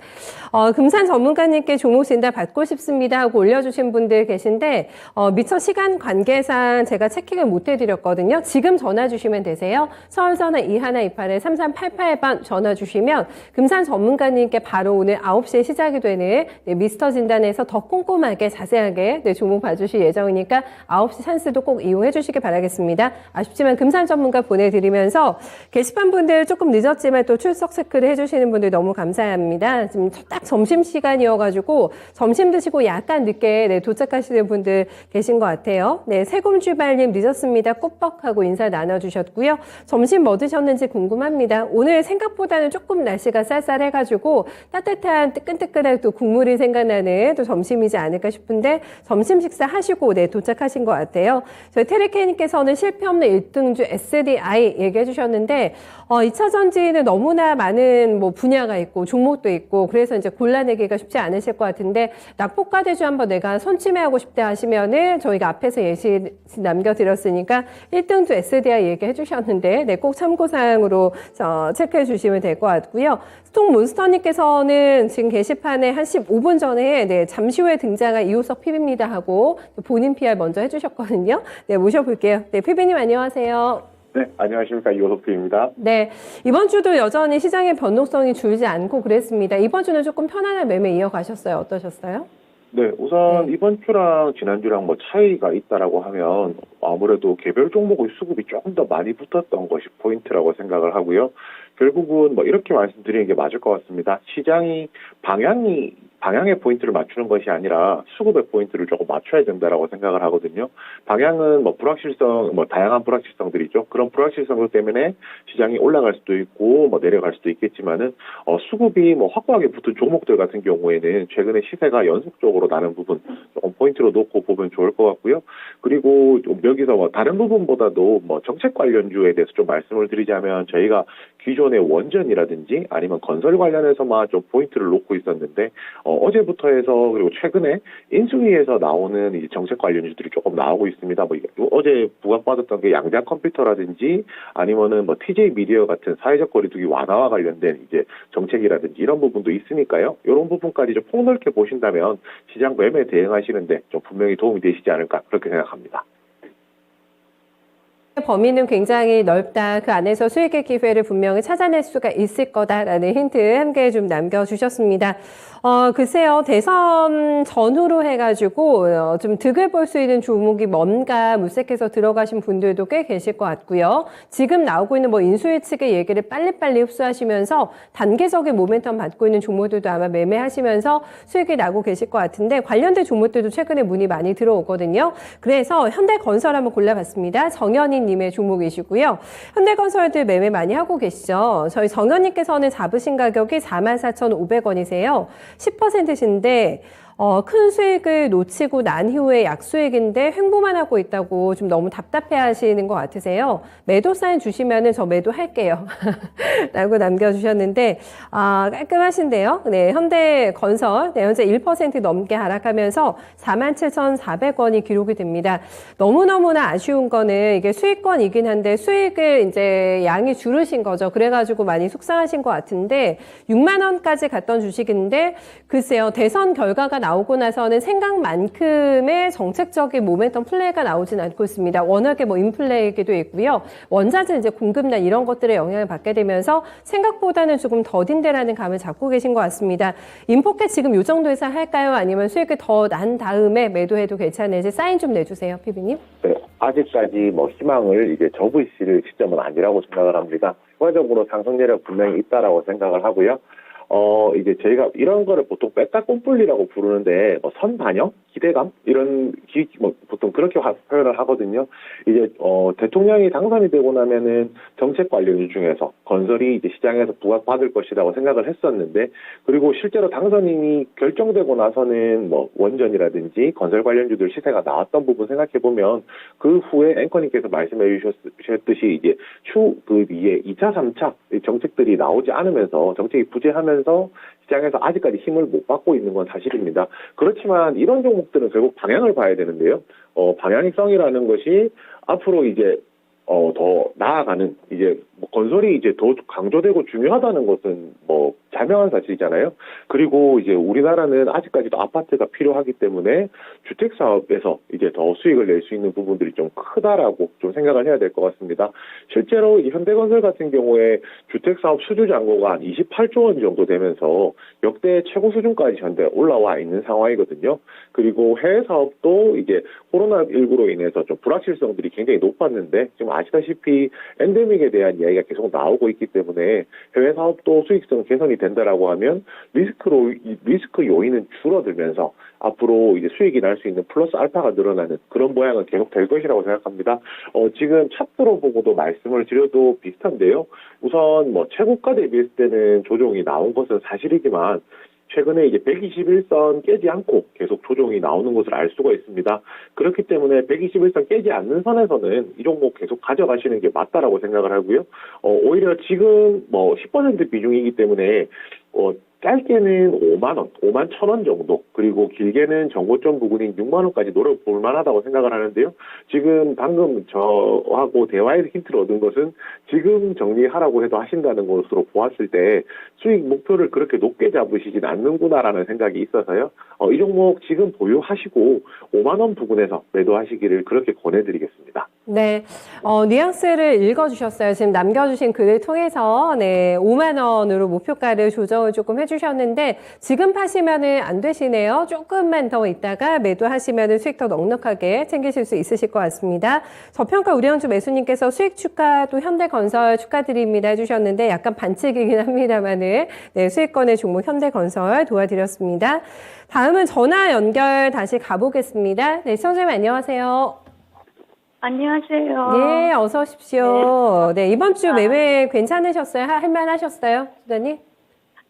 금산 전문가님께 종목 진단 받고 싶습니다 하고 올려주신 분들 계신데 미처 시간 관계상 제가 체킹을 못 해드렸거든요. 지금 전화 주시면 되세요. 서울전화 2128-3388번 전화 주시면 금산 전문가님께 바로 오늘 9시에 시작이 되는 미스터 진단에서 더 꼼꼼하게 자세하게 종목 봐주실 예정이니까 9시 찬스도 꼭 이용해 주시기 바라겠습니다. 아쉽지만 금산 전문가 보내드리면서 게시판 분들 조금 늦었지만 또 출석 체크를 해주시는 분들 너무 감사합니다. 지금 딱 점심시간이어가지고 점심 드시고 약간 늦게 도착하시는 분들 계신 것 같아요. 네, 세금주발님 늦었습니다. 꾸벅하고 인사 나눠주셨고요. 점심 뭐 드셨는지 궁금합니다. 오늘 생각보다는 조금 날씨가 쌀쌀해가지고 따뜻한 뜨끈뜨끈한 또 국물이 생각나는 또 점심이지 않을까 싶은데 점심 식사 하시고 도착하신 것 같아요. 저희 테리케님께서는 실패 없는 1등주 SDI 얘기해 주셨는데 2차 전지는 너무나 많은 분야가 있고 종목도 있고 그래서 이제 골라내기가 쉽지 않으실 것 같은데 낙폭과대주 한번 내가 손침해하고 싶다 하시면은 저희가 앞에서 예시 남겨드렸으니까 1등주 SDI 얘기해 주셨는데 꼭 참고사항으로 체크해 주시면 될 것 같고요. 스톡몬스터님께서는 지금 게시판에 한 15분 전에 잠시 후에 등장한 이호석 PB입니다 하고 본인 PR 먼저 해주셨거든요. 네, 모셔볼게요. 네, PB님 안녕하세요. 네, 안녕하십니까. 이호석P입니다. 네, 이번 주도 여전히 시장의 변동성이 줄지 않고 그랬습니다. 이번 주는 조금 편안한 매매 이어가셨어요? 어떠셨어요? 네, 우선 이번 주랑 지난주랑 차이가 있다라고 하면 아무래도 개별 종목의 수급이 조금 더 많이 붙었던 것이 포인트라고 생각을 하고요. 결국은 이렇게 말씀드리는 게 맞을 것 같습니다. 시장이 방향의 포인트를 맞추는 것이 아니라 수급의 포인트를 조금 맞춰야 된다라고 생각을 하거든요. 방향은 불확실성, 다양한 불확실성들이죠. 그런 불확실성들 때문에 시장이 올라갈 수도 있고 내려갈 수도 있겠지만은 수급이 확고하게 붙은 종목들 같은 경우에는 최근에 시세가 연속적으로 나는 부분 조금 포인트로 놓고 보면 좋을 것 같고요. 그리고 여기서 다른 부분보다도 정책 관련주에 대해서 좀 말씀을 드리자면 저희가 기존 기존의 원전이라든지 아니면 건설 관련해서만 좀 포인트를 놓고 있었는데 어제부터 해서 그리고 최근에 인수위에서 나오는 이제 정책 관련주들이 조금 나오고 있습니다. 뭐 어제 부각받았던 게 양자 컴퓨터라든지 아니면은 뭐 TJ 미디어 같은 사회적 거리두기 완화와 관련된 이제 정책이라든지 이런 부분도 있으니까요. 이런 부분까지 좀 폭넓게 보신다면 시장 매매 대응하시는데 좀 분명히 도움이 되시지 않을까 그렇게 생각합니다. 범위는 굉장히 넓다. 그 안에서 수익의 기회를 분명히 찾아낼 수가 있을 거다라는 힌트 함께 좀 남겨주셨습니다. 글쎄요, 대선 전후로 해가지고 좀 득을 볼 수 있는 종목이 뭔가 물색해서 들어가신 분들도 꽤 계실 것 같고요. 지금 나오고 있는 뭐 인수위 측의 얘기를 빨리빨리 흡수하시면서 단계적인 모멘텀 받고 있는 종목들도 아마 매매하시면서 수익이 나고 계실 것 같은데 관련된 종목들도 최근에 문의 많이 들어오거든요. 그래서 현대건설 한번 골라봤습니다. 정현희 님의 종목이시고요. 현대건설들 매매 많이 하고 계시죠. 저희 정현님께서는 잡으신 가격이 44,500원이세요. 10%신데 큰 수익을 놓치고 난 이후에 약수익인데 횡보만 하고 있다고 좀 너무 답답해 하시는 것 같으세요. 매도 사인 주시면은 저 매도할게요. 라고 남겨주셨는데, 깔끔하신데요. 네, 현대건설, 네, 현재 1% 넘게 하락하면서 47,400원이 기록이 됩니다. 너무너무나 아쉬운 거는 이게 수익권이긴 한데 수익을 이제 양이 줄으신 거죠. 그래가지고 많이 속상하신 것 같은데, 6만원까지 갔던 주식인데, 글쎄요, 대선 결과가 나오고 나서는 생각만큼의 정책적인 모멘텀 플레이가 나오진 않고 있습니다. 워낙에 뭐 인플레이기도 있고요. 원자재 이제 공급난 이런 것들의 영향을 받게 되면서 생각보다는 조금 더딘데라는 감을 잡고 계신 것 같습니다. 인포켓 지금 이 정도에서 할까요? 아니면 수익을 더 난 다음에 매도해도 괜찮을지 사인 좀 내주세요, 피비님. 네, 아직까지 뭐 희망을 이제 접으실 시점은 아니라고 생각을 합니다. 추가적으로 상승 여력 분명히 있다라고 생각을 하고요. 이제 저희가 이런 거를 보통 뺐다 꼼뿔리라고 부르는데, 뭐 선반영? 기대감? 뭐 보통 그렇게 표현을 하거든요. 이제, 대통령이 당선이 되고 나면은 정책 관련 중에서 건설이 이제 시장에서 부각받을 것이라고 생각을 했었는데, 그리고 실제로 당선인이 결정되고 나서는 뭐 원전이라든지 건설 관련주들 시세가 나왔던 부분 생각해보면, 그 후에 앵커님께서 말씀해 주셨듯이 이제 그 위에 2차, 3차 정책들이 나오지 않으면서 정책이 부재하면서 시장에서 아직까지 힘을 못 받고 있는 건 사실입니다. 그렇지만 이런 종목들은 결국 방향을 봐야 되는데요. 방향성이라는 것이 앞으로 이제 더 나아가는 이제 뭐 건설이 이제 더 강조되고 중요하다는 것은 뭐 자명한 사실이잖아요. 그리고 이제 우리나라는 아직까지도 아파트가 필요하기 때문에 주택 사업에서 이제 더 수익을 낼 수 있는 부분들이 좀 크다라고 좀 생각을 해야 될 것 같습니다. 실제로 이 현대건설 같은 경우에 주택 사업 수주 잔고가 한 28조 원 정도 되면서 역대 최고 수준까지 현재 올라와 있는 상황이거든요. 그리고 해외 사업도 이제 코로나19로 인해서 좀 불확실성들이 굉장히 높았는데 지금 아시다시피 엔데믹에 대한 이야기가 계속 나오고 있기 때문에 해외 사업도 수익성 개선이 된다라고 하면 리스크 요인은 줄어들면서 앞으로 이제 수익이 날 수 있는 플러스 알파가 늘어나는 그런 모양은 계속 될 것이라고 생각합니다. 지금 차트로 보고도 말씀을 드려도 비슷한데요. 우선 뭐 최고가 대비했을 때는 조정이 나온 것은 사실이지만 최근에 이제 121선 깨지 않고 계속 조정이 나오는 것을 알 수가 있습니다. 그렇기 때문에 121선 깨지 않는 선에서는 이 종목 계속 가져가시는 게 맞다라고 생각을 하고요. 오히려 지금 뭐 10% 비중이기 때문에 짧게는 5만 1,000원 정도, 그리고 길게는 정고점 부근인 6만 원까지 노려볼 만하다고 생각을 하는데요. 지금 방금 저하고 대화에서 힌트를 얻은 것은 지금 정리하라고 해도 하신다는 것으로 보았을 때 수익 목표를 그렇게 높게 잡으시진 않는구나라는 생각이 있어서요. 이 종목 지금 보유하시고 5만 원 부근에서 매도하시기를 그렇게 권해드리겠습니다. 네, 뉘앙스를 읽어주셨어요. 지금 남겨주신 글을 통해서 5만 원으로 목표가를 조정을 조금 해주셨는데 지금 파시면은 안 되시네요. 조금만 더 있다가 매도하시면은 수익 더 넉넉하게 챙기실 수 있으실 것 같습니다. 저평가 우량주 매수님께서 수익 축하 또 현대건설 축하드립니다 해주셨는데 약간 반칙이긴 합니다만은 수익권의 종목 현대건설 도와드렸습니다. 다음은 전화 연결 다시 가보겠습니다. 네, 시청자님 안녕하세요. 안녕하세요. 네, 어서 오십시오. 네, 이번 주 매매 괜찮으셨어요? 할만하셨어요, 수다님?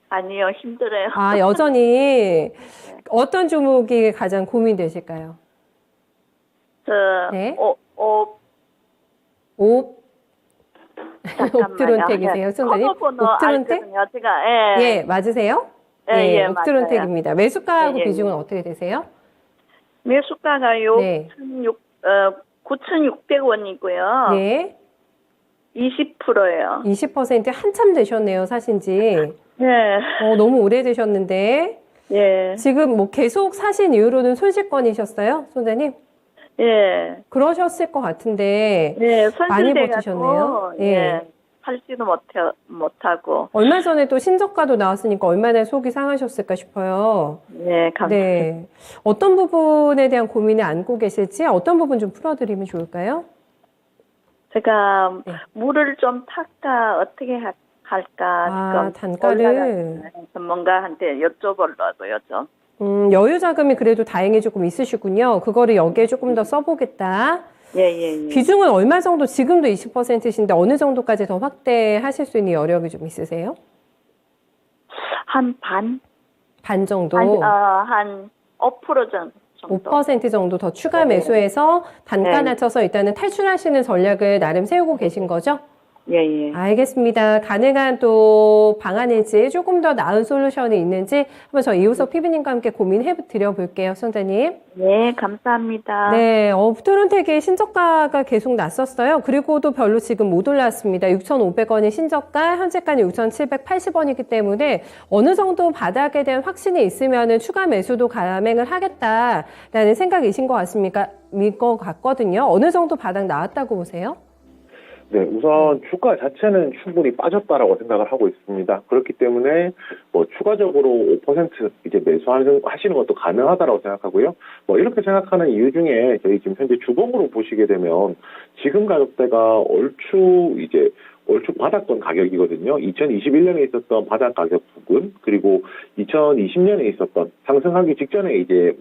아니요, 힘들어요. 여전히 어떤 종목이 가장 고민되실까요? 네. 오. 잠깐만요. 옵트론텍이세요, 손자님? 커버번호 옵트론텍? 알거든요. 제가 예, 맞으세요? 예, 옵트론텍입니다. 매수가하고 예, 예, 비중은 예. 어떻게 되세요? 매수가가요. 네. 9,600원이고요. 네. 20%예요. 20% 한참 되셨네요, 사신지. 네. 너무 오래되셨는데. 예. 지금 뭐 계속 사신 이후로는 손실권이셨어요, 손자님? 예. 그러셨을 것 같은데. 네, 많이 손실돼가지고 버티셨네요. 예. 예. 팔지도 못하고. 얼마 전에 또 신저가도 나왔으니까 얼마나 속이 상하셨을까 싶어요. 네, 감사합니다. 네. 어떤 부분에 대한 고민을 안고 계실지 어떤 부분 좀 풀어드리면 좋을까요? 제가 네. 물을 좀 탈까 어떻게 할까 지금 단가를. 올라가는 전문가한테 여쭤보려고요 좀. 여유 자금이 그래도 다행히 조금 있으시군요. 그거를 여기에 조금 더 써보겠다. 예. 비중은 얼마 정도, 지금도 20%신데 어느 정도까지 더 확대하실 수 있는 여력이 좀 있으세요? 한 반? 반 정도? 한 5% 정도. 5% 정도 더 추가 매수해서 단가 네. 낮춰서 일단은 탈출하시는 전략을 나름 세우고 계신 거죠? 예. 알겠습니다. 가능한 또 방안일지 조금 더 나은 솔루션이 있는지 한번 저 이우석 PB님과 함께 고민해 드려 볼게요, 손자님. 네, 감사합니다. 네, 옵트론텍의 신저가가 계속 났었어요. 그리고도 별로 지금 못 올랐습니다. 6,500원이 신저가, 현재가는 6,780원이기 때문에 어느 정도 바닥에 대한 확신이 있으면은 추가 매수도 감행을 하겠다라는 생각이신 것 같습니까? 것 같거든요. 어느 정도 바닥 나왔다고 보세요? 네, 우선 주가 자체는 충분히 빠졌다라고 생각을 하고 있습니다. 그렇기 때문에 뭐 추가적으로 5% 이제 매수하시는 것도 가능하다라고 생각하고요. 뭐 이렇게 생각하는 이유 중에 저희 지금 현재 주봉으로 보시게 되면 지금 가격대가 얼추 바닥권 가격이거든요. 2021년에 있었던 바닥 가격 부근, 그리고 2020년에 있었던 상승하기 직전에 이제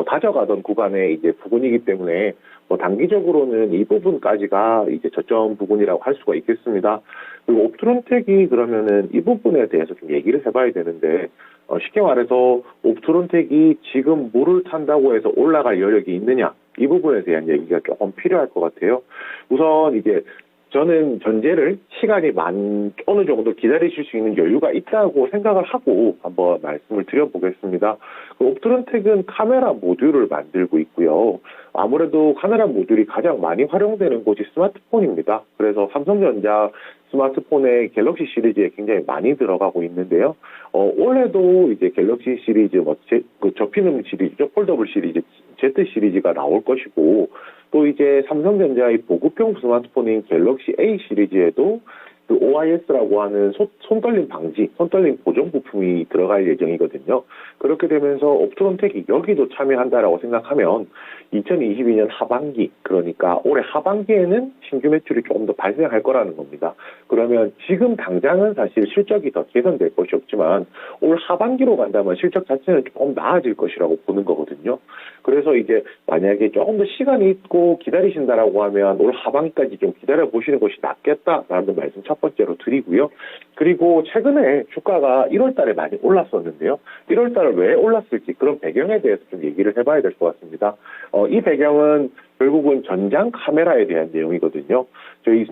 다져가던 구간의 이제 부근이기 때문에 단기적으로는 이 부분까지가 이제 저점 부분이라고 할 수가 있겠습니다. 그리고 옵트론텍이 그러면은 이 부분에 대해서 좀 얘기를 해봐야 되는데, 쉽게 말해서 옵트론텍이 지금 물을 탄다고 해서 올라갈 여력이 있느냐, 이 부분에 대한 얘기가 조금 필요할 것 같아요. 우선 이제 저는 전제를 시간이 어느 정도 기다리실 수 있는 여유가 있다고 생각을 하고 한번 말씀을 드려보겠습니다. 옵트론텍은 카메라 모듈을 만들고 있고요. 아무래도 카메라 모듈이 가장 많이 활용되는 곳이 스마트폰입니다. 그래서 삼성전자 스마트폰의 갤럭시 시리즈에 굉장히 많이 들어가고 있는데요. 올해도 이제 갤럭시 시리즈, 접히는 시리즈죠. 폴더블 시리즈, Z 시리즈가 나올 것이고, 또 이제 삼성전자의 보급형 스마트폰인 갤럭시 A 시리즈에도 그 OIS라고 하는 손떨림 방지, 손떨림 보정 부품이 들어갈 예정이거든요. 그렇게 되면서 옵트론텍이 여기도 참여한다라고 생각하면 2022년 하반기, 그러니까 올해 하반기에는 신규 매출이 조금 더 발생할 거라는 겁니다. 그러면 지금 당장은 사실 실적이 더 개선될 것이 없지만 올 하반기로 간다면 실적 자체는 조금 나아질 것이라고 보는 거거든요. 그래서 이제 만약에 조금 더 시간이 있고 기다리신다라고 하면 올 하반기까지 좀 기다려 보시는 것이 낫겠다라는 말씀 첫 번째로 드리고요. 그리고 최근에 주가가 1월 달에 많이 올랐었는데요. 1월 달에 왜 올랐을지 그런 배경에 대해서 좀 얘기를 해봐야 될 것 같습니다. 이 배경은 결국은 전장 카메라에 대한 내용이거든요. 저희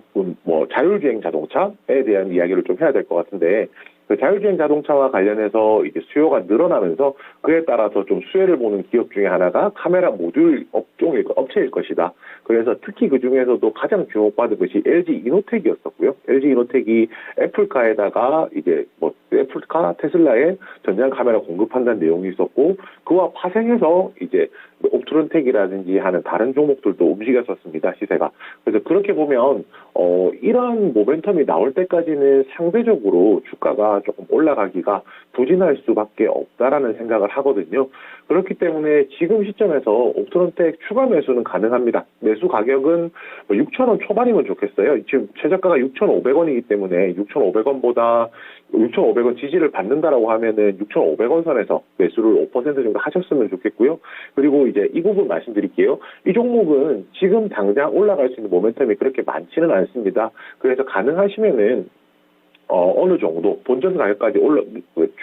자율주행 자동차에 대한 이야기를 좀 해야 될 것 같은데, 그 자율주행 자동차와 관련해서 이제 수요가 늘어나면서 그에 따라서 좀 수혜를 보는 기업 중에 하나가 카메라 모듈 업체일 것이다. 그래서 특히 그 중에서도 가장 주목받은 것이 LG 이노텍이었었고요. LG 이노텍이 애플카에다가 이제 애플카, 테슬라에 전장 카메라 공급한다는 내용이 있었고, 그와 파생해서 이제 옵트론텍이라든지 하는 다른 종목들도 움직였었습니다, 시세가. 그래서 그렇게 보면 이러한 모멘텀이 나올 때까지는 상대적으로 주가가 조금 올라가기가 부진할 수밖에 없다라는 생각을 하거든요. 그렇기 때문에 지금 시점에서 옵트론텍 추가 매수는 가능합니다. 매수 가격은 6,000원 초반이면 좋겠어요. 지금 최저가가 6,500원이기 때문에 6,500원 지지를 받는다라고 하면은 6,500원 선에서 매수를 5% 정도 하셨으면 좋겠고요. 그리고 이제 이 부분 말씀드릴게요. 이 종목은 지금 당장 올라갈 수 있는 모멘텀이 그렇게 많지는 않습니다. 그래서 가능하시면은 어느 정도 본전 가격까지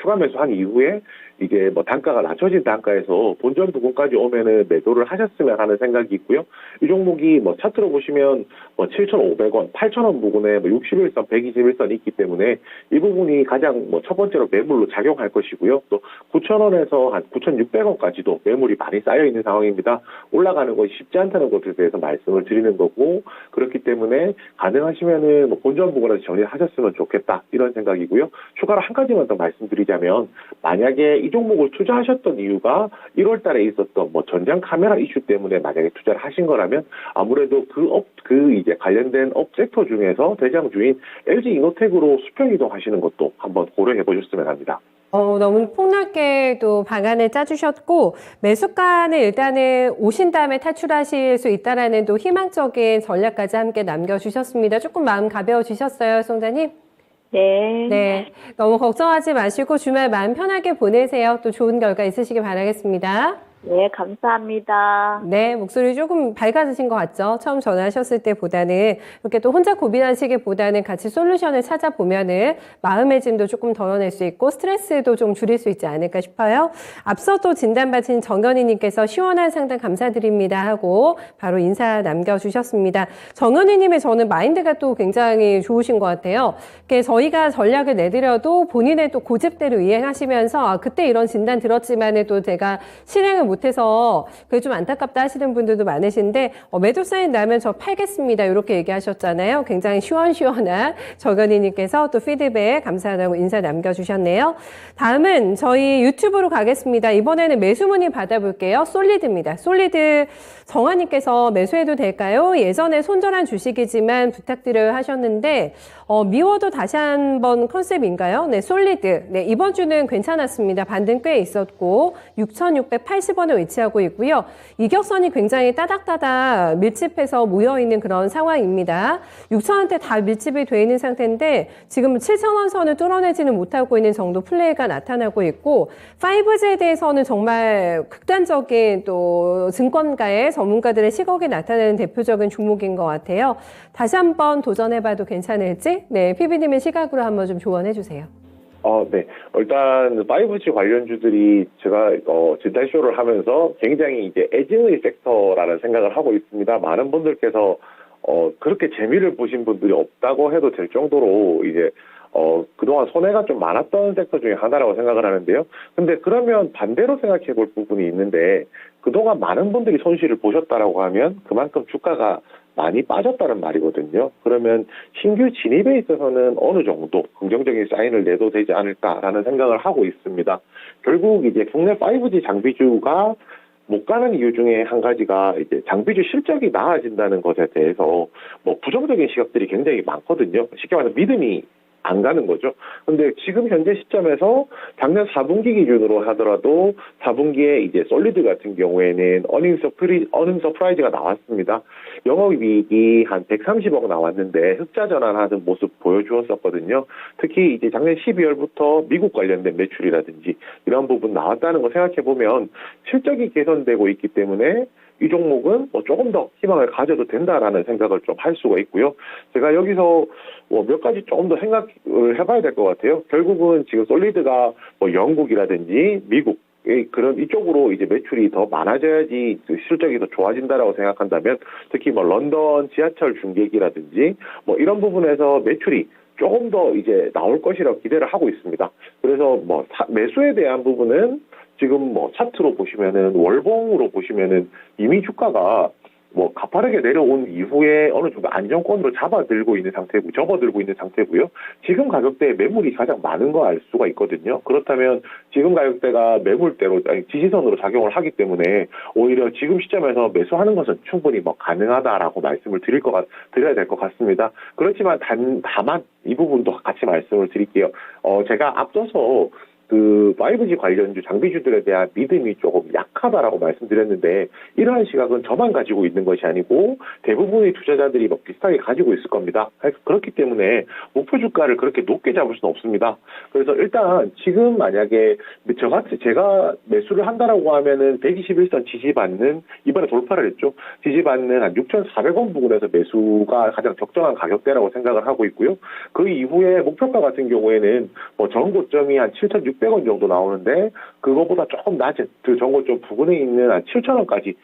추가 매수한 이후에 이게 뭐 단가가 낮춰진 단가에서 본전 부근까지 오면은 매도를 하셨으면 하는 생각이 있고요. 이 종목이 뭐 차트로 보시면 뭐 7,500원, 8,000원 부근에 뭐 61선, 121선이 있기 때문에 이 부분이 가장 뭐 첫 번째로 매물로 작용할 것이고요. 또 9,000원에서 한 9,600원까지도 매물이 많이 쌓여 있는 상황입니다. 올라가는 것이 쉽지 않다는 것에 대해서 말씀을 드리는 거고, 그렇기 때문에 가능하시면은 뭐 본전 부근에서 정리하셨으면 좋겠다 이런 생각이고요. 추가로 한 가지만 더 말씀드리자면, 만약에 이 종목을 투자하셨던 이유가 1월 달에 있었던 뭐 전장 카메라 이슈 때문에 만약에 투자를 하신 거라면 아무래도 이제 관련된 업 섹터 중에서 대장주인 LG 이노텍으로 수평 이동하시는 것도 한번 고려해 보셨으면 합니다. 너무 폭넓게 또 방안을 짜주셨고, 매수가는 일단은 오신 다음에 탈출하실 수 있다라는 또 희망적인 전략까지 함께 남겨주셨습니다. 조금 마음 가벼워지셨어요, 송자님? 네. 네. 너무 걱정하지 마시고 주말 마음 편하게 보내세요. 또 좋은 결과 있으시길 바라겠습니다. 네, 감사합니다. 네, 목소리 조금 밝아지신 것 같죠? 처음 전화하셨을 때보다는 이렇게 또 혼자 고민하시기보다는 같이 솔루션을 찾아보면은 마음의 짐도 조금 덜어낼 수 있고 스트레스도 좀 줄일 수 있지 않을까 싶어요. 앞서 또 진단받으신 정연희님께서 시원한 상담 감사드립니다 하고 바로 인사 남겨주셨습니다. 정연희님의 저는 마인드가 또 굉장히 좋으신 것 같아요. 저희가 전략을 내드려도 본인의 또 고집대로 이행하시면서 그때 이런 진단 들었지만은 또 제가 실행을 못해서 그게 좀 안타깝다 하시는 분들도 많으신데 매도 사인 나면 저 팔겠습니다 이렇게 얘기하셨잖아요. 굉장히 시원시원한 정연희님께서 또 피드백 감사하다고 인사 남겨주셨네요. 다음은 저희 유튜브로 가겠습니다. 이번에는 매수 문의 받아볼게요. 솔리드입니다. 솔리드 정화님께서 매수해도 될까요? 예전에 손절한 주식이지만 부탁드려요 하셨는데 미워도 다시 한번 컨셉인가요? 네, 솔리드. 네, 이번 주는 괜찮았습니다. 반등 꽤 있었고 6,680원에 위치하고 있고요. 이격선이 굉장히 따닥따닥 밀집해서 모여있는 그런 상황입니다. 6,000원대 다 밀집이 되어 있는 상태인데 지금 7,000원 선을 뚫어내지는 못하고 있는 정도 플레이가 나타나고 있고 5G에 대해서는 정말 극단적인 또 증권가의 전문가들의 시각이 나타내는 대표적인 종목인 것 같아요. 다시 한번 도전해봐도 괜찮을지 네, PB님의 시각으로 한번 좀 조언해 주세요. 네. 일단 5G 관련주들이 제가 진단쇼를 하면서 굉장히 이제 애증의 섹터라는 생각을 하고 있습니다. 많은 분들께서 그렇게 재미를 보신 분들이 없다고 해도 될 정도로 이제 그동안 손해가 좀 많았던 섹터 중에 하나라고 생각을 하는데요. 근데 그러면 반대로 생각해 볼 부분이 있는데, 그동안 많은 분들이 손실을 보셨다라고 하면 그만큼 주가가 많이 빠졌다는 말이거든요. 그러면 신규 진입에 있어서는 어느 정도 긍정적인 사인을 내도 되지 않을까라는 생각을 하고 있습니다. 결국 이제 국내 5G 장비주가 못 가는 이유 중에 한 가지가 이제 장비주 실적이 나아진다는 것에 대해서 뭐 부정적인 시각들이 굉장히 많거든요. 쉽게 말해서 믿음이 안 가는 거죠. 근데 지금 현재 시점에서 작년 4분기 기준으로 하더라도 4분기에 이제 솔리드 같은 경우에는 어닝 서프라이즈가 나왔습니다. 영업이익이 한 130억 나왔는데 흑자 전환하는 모습 보여주었었거든요. 특히 이제 작년 12월부터 미국 관련된 매출이라든지 이런 부분 나왔다는 거 생각해 보면 실적이 개선되고 있기 때문에 이 종목은 조금 더 희망을 가져도 된다라는 생각을 좀 할 수가 있고요. 제가 여기서 몇 가지 조금 더 생각을 해봐야 될 것 같아요. 결국은 지금 솔리드가 영국이라든지 미국 그런 이쪽으로 이제 매출이 더 많아져야지 실적이 더 좋아진다라고 생각한다면, 특히 런던 지하철 중계기라든지 이런 부분에서 매출이 조금 더 이제 나올 것이라고 기대를 하고 있습니다. 그래서 매수에 대한 부분은 지금 차트로 보시면은 월봉으로 보시면은 이미 주가가 가파르게 내려온 이후에 어느 정도 안정권으로 접어들고 있는 상태고요. 지금 가격대에 매물이 가장 많은 거 알 수가 있거든요. 그렇다면 지금 가격대가 매물대로 지지선으로 작용을 하기 때문에 오히려 지금 시점에서 매수하는 것은 충분히 가능하다라고 말씀을 드려야 될 것 같습니다. 그렇지만 다만 이 부분도 같이 말씀을 드릴게요. 제가 앞서서 그 5G 관련주 장비주들에 대한 믿음이 조금 약하다라고 말씀드렸는데 이러한 시각은 저만 가지고 있는 것이 아니고 대부분의 투자자들이 뭐 비슷하게 가지고 있을 겁니다. 그렇기 때문에 목표 주가를 그렇게 높게 잡을 수는 없습니다. 그래서 일단 지금 만약에 저같이 제가 매수를 한다라고 하면은 121선 지지받는 이번에 돌파를 했죠. 지지받는 한 6,400원 부근에서 매수가 가장 적정한 가격대라고 생각을 하고 있고요. 그 이후에 목표가 같은 경우에는 뭐 전고점이 한 7,600원 정도 나오는데 그거보다 조금 낮은 그 전고점 부근에 있는 한 7,000원까지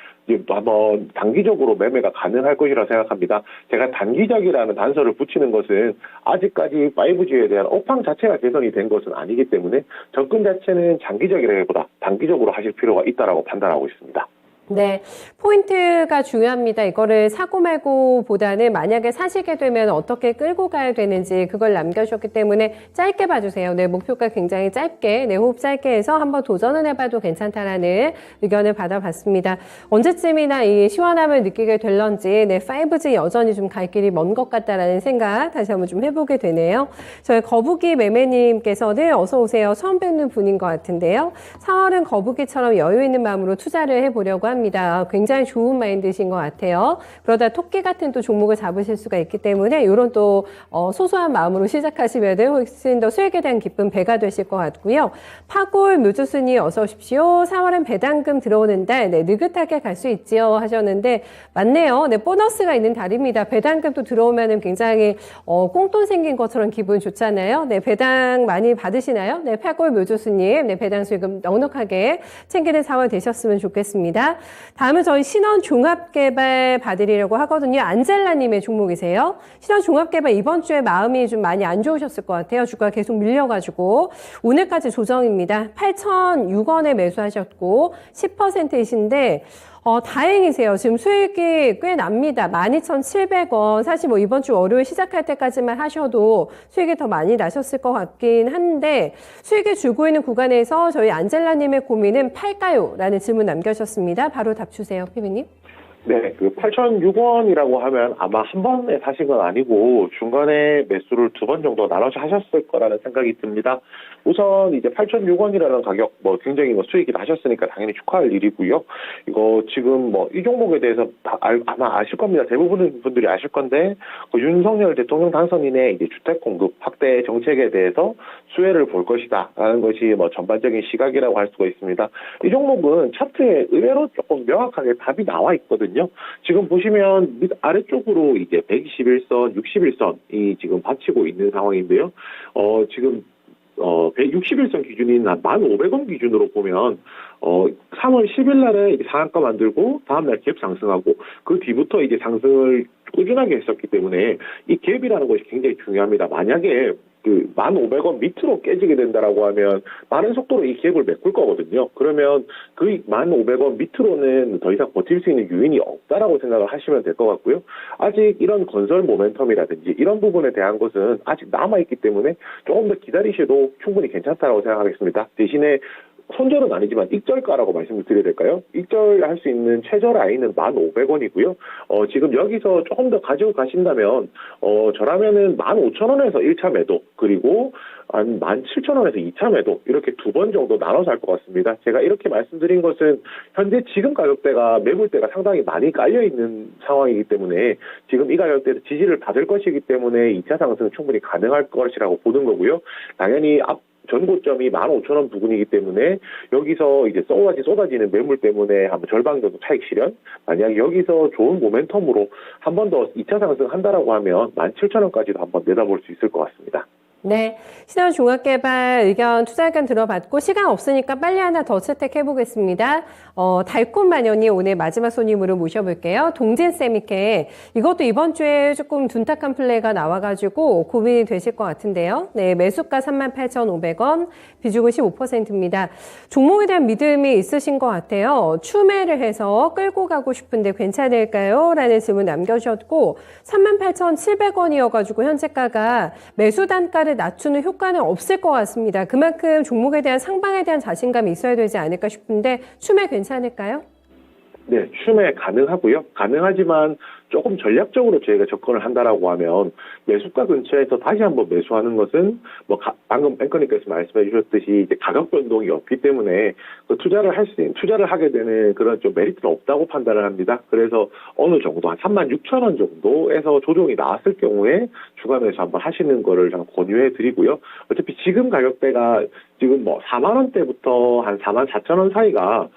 한번 단기적으로 매매가 가능할 것이라 생각합니다. 제가 단기적이라는 단서를 붙이는 것은 아직까지 5G에 대한 업황 자체가 개선이 된 것은 아니기 때문에 접근 자체는 장기적이라기보다 단기적으로 하실 필요가 있다고 판단하고 있습니다. 네, 포인트가 중요합니다. 이거를 사고 말고 보다는 만약에 사시게 되면 어떻게 끌고 가야 되는지 그걸 남겨주셨기 때문에 짧게 봐주세요. 네, 목표가 굉장히 짧게, 네, 호흡 짧게 해서 한번 도전을 해봐도 괜찮다라는 의견을 받아봤습니다. 언제쯤이나 이 시원함을 느끼게 될런지, 네, 5G 여전히 좀 갈 길이 먼 것 같다라는 생각 다시 한번 좀 해보게 되네요. 저희 거북이 매매님께서는 어서 오세요. 처음 뵙는 분인 것 같은데요. 4월은 거북이처럼 여유 있는 마음으로 투자를 해보려고 합니다. 굉장히 좋은 마인드신 것 같아요. 그러다 토끼 같은 또 종목을 잡으실 수가 있기 때문에 이런 또 소소한 마음으로 시작하시면 훨씬 더 수익에 대한 기쁨 배가 되실 것 같고요. 파골 뮤주스님 어서 오십시오. 4월은 배당금 들어오는 달, 네, 느긋하게 갈 수 있지요 하셨는데 맞네요. 네, 보너스가 있는 달입니다. 배당금도 들어오면 굉장히 꽁돈 생긴 것처럼 기분 좋잖아요. 네, 배당 많이 받으시나요? 네, 파골 뮤주스님, 네, 배당 수익금 넉넉하게 챙기는 4월 되셨으면 좋겠습니다. 다음은 저희 신원종합개발 봐드리려고 하거든요. 안젤라님의 종목이세요. 신원종합개발 이번 주에 마음이 좀 많이 안 좋으셨을 것 같아요. 주가 계속 밀려가지고 오늘까지 조정입니다. 8,006원에 매수하셨고 10%이신데 다행이세요. 지금 수익이 꽤 납니다. 12,700원. 사실 뭐 이번 주 월요일 시작할 때까지만 하셔도 수익이 더 많이 나셨을 것 같긴 한데 수익을 주고 있는 구간에서 저희 안젤라님의 고민은 팔까요? 라는 질문 남겨주셨습니다. 바로 답 주세요, 피비님. 네, 그 8,006원이라고 하면 아마 한 번에 사신 건 아니고 중간에 매수를 2번 정도 나눠서 하셨을 거라는 생각이 듭니다. 우선 이제 8,006원이라는 가격 굉장히 수익이 나셨으니까 당연히 축하할 일이고요. 이거 지금 이 종목에 대해서 아마 아실 겁니다. 대부분의 분들이 아실 건데 윤석열 대통령 당선인의 이제 주택 공급 확대 정책에 대해서 수혜를 볼 것이다라는 것이 전반적인 시각이라고 할 수가 있습니다. 이 종목은 차트에 의외로 조금 명확하게 답이 나와 있거든요. 지금 보시면 밑 아래쪽으로 이제 121선, 61선이 지금 받치고 있는 상황인데요. 지금 161선 기준인 1,500원 기준으로 보면 3월 10일 날에 상한가 만들고 다음날 갭 상승하고 그 뒤부터 이제 상승을 꾸준하게 했었기 때문에 이 갭이라는 것이 굉장히 중요합니다. 만약에 그 1,500원 밑으로 깨지게 된다라고 하면 빠른 속도로 이 갭을 메꿀 거거든요. 그러면 그 1,500원 밑으로는 더 이상 버틸 수 있는 요인이 없다라고 생각을 하시면 될 것 같고요. 아직 이런 건설 모멘텀이라든지 이런 부분에 대한 것은 아직 남아있기 때문에 조금 더 기다리셔도 충분히 괜찮다라고 생각하겠습니다. 대신에 손절은 아니지만 익절가라고 말씀을 드려야 될까요? 익절할 수 있는 최저 라인은 1,500원이고요. 지금 여기서 조금 더 가지고 가신다면 저라면은 15,000원에서 1차 매도 그리고 한 17,000원에서 2차 매도 이렇게 2번 정도 나눠서 할 것 같습니다. 제가 이렇게 말씀드린 것은 현재 지금 가격대가 매물대가 상당히 많이 깔려있는 상황이기 때문에 지금 이 가격대에서 지지를 받을 것이기 때문에 2차 상승은 충분히 가능할 것이라고 보는 거고요. 당연히 전고점이 15,000원 부근이기 때문에 여기서 이제 쏟아지는 매물 때문에 한번 절반 정도 차익 실현. 만약 여기서 좋은 모멘텀으로 한 번 더 2차 상승한다라고 하면 17,000원까지도 한번 내다볼 수 있을 것 같습니다. 네, 신한종합개발 의견, 투자 의견 들어봤고 시간 없으니까 빨리 하나 더 채택해보겠습니다. 달콤마녀님 오늘 마지막 손님으로 모셔볼게요. 동진세미케 이것도 이번 주에 조금 둔탁한 플레이가 나와가지고 고민이 되실 것 같은데요. 네, 매수가 38,500원, 비중은 15%입니다. 종목에 대한 믿음이 있으신 것 같아요. 추매를 해서 끌고 가고 싶은데 괜찮을까요? 라는 질문 남겨주셨고 38,700원이어가지고 현재가가 매수 단가를 낮추는 효과는 없을 것 같습니다. 그만큼 종목에 대한 상방에 대한 자신감이 있어야 되지 않을까 싶은데 추매 괜찮을까요? 네, 추매 가능하고요. 가능하지만 조금 전략적으로 저희가 접근을 한다라고 하면 매수가 근처에서 다시 한번 매수하는 것은 뭐 방금 앵커님께서 말씀해 주셨듯이 이제 가격 변동이 없기 때문에 그 투자를 하게 되는 그런 좀 메리트는 없다고 판단을 합니다. 그래서 어느 정도 한 36,000원 정도에서 조정이 나왔을 경우에 추가 매수 한번 하시는 거를 좀 권유해 드리고요. 어차피 지금 가격대가 지금 뭐 4만 원대부터 한 4만 4천 원 사이가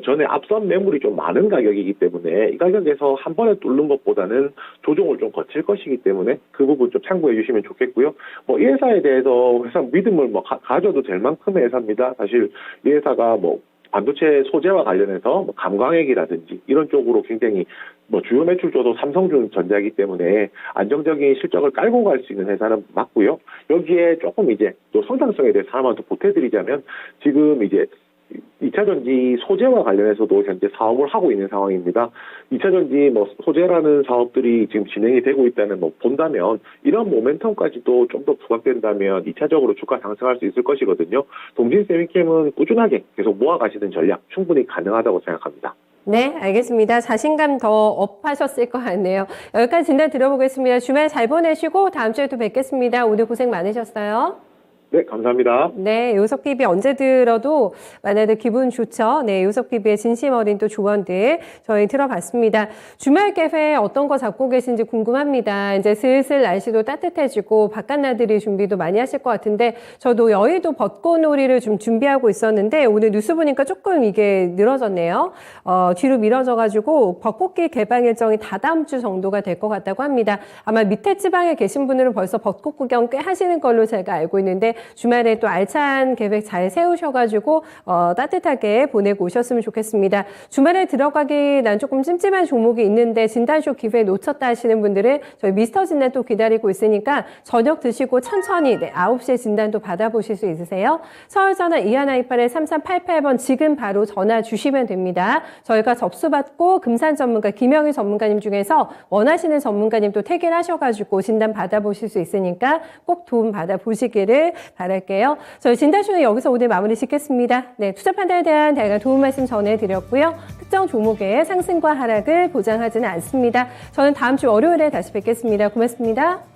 전에 앞선 매물이 좀 많은 가격이기 때문에 이 가격에서 한 번에 뚫는 것보다는 조정을 좀 거칠 것이기 때문에 그 부분 좀 참고해 주시면 좋겠고요. 뭐 이 회사에 대해서 회사 믿음을 뭐 가져도 될 만큼의 회사입니다. 사실 이 회사가 뭐 반도체 소재와 관련해서 뭐 감광액이라든지 이런 쪽으로 굉장히 뭐 주요 매출조도 삼성전자이기 때문에 안정적인 실적을 깔고 갈 수 있는 회사는 맞고요. 여기에 조금 이제 또 성장성에 대해서 하나만 더 보태드리자면 지금 이제 2차전지 소재와 관련해서도 현재 사업을 하고 있는 상황입니다. 2차전지 뭐 소재라는 사업들이 지금 진행이 되고 있다는 뭐 본다면 이런 모멘텀까지도 좀 더 부각된다면 2차적으로 주가 상승할 수 있을 것이거든요. 동진세미캠은 꾸준하게 계속 모아가시는 전략 충분히 가능하다고 생각합니다. 네, 알겠습니다. 자신감 더 업하셨을 것 같네요. 여기까지 진단 들어보겠습니다. 주말 잘 보내시고 다음 주에 또 뵙겠습니다. 오늘 고생 많으셨어요. 네, 감사합니다. 네, 요석TV 언제 들어도 만나도 기분 좋죠. 네, 요석TV의 진심 어린 또 조언들 저희 들어봤습니다. 주말 계획 어떤 거 잡고 계신지 궁금합니다. 이제 슬슬 날씨도 따뜻해지고 바깥 나들이 준비도 많이 하실 것 같은데 저도 여의도 벚꽃놀이를 좀 준비하고 있었는데 오늘 뉴스 보니까 조금 이게 늘어졌네요. 뒤로 미뤄져가지고 벚꽃길 개방 일정이 다다음 주 정도가 될 것 같다고 합니다. 아마 밑에 지방에 계신 분들은 벌써 벚꽃 구경 꽤 하시는 걸로 제가 알고 있는데 주말에 또 알찬 계획 잘 세우셔가지고 따뜻하게 보내고 오셨으면 좋겠습니다. 주말에 들어가기 난 조금 찜찜한 종목이 있는데 진단쇼 기회 놓쳤다 하시는 분들은 저희 미스터 진단 또 기다리고 있으니까 저녁 드시고 천천히 9시에 진단도 받아보실 수 있으세요. 서울전화 2128-3388번 지금 바로 전화 주시면 됩니다. 저희가 접수받고 금산 전문가 김영희 전문가님 중에서 원하시는 전문가님 또 택일하셔가지고 진단 받아보실 수 있으니까 꼭 도움 받아보시기를 바랄게요. 저희 진단쇼는 여기서 오늘 마무리 짓겠습니다. 네, 투자 판단에 대한 다양한 도움 말씀 전해드렸고요. 특정 종목의 상승과 하락을 보장하지는 않습니다. 저는 다음 주 월요일에 다시 뵙겠습니다. 고맙습니다.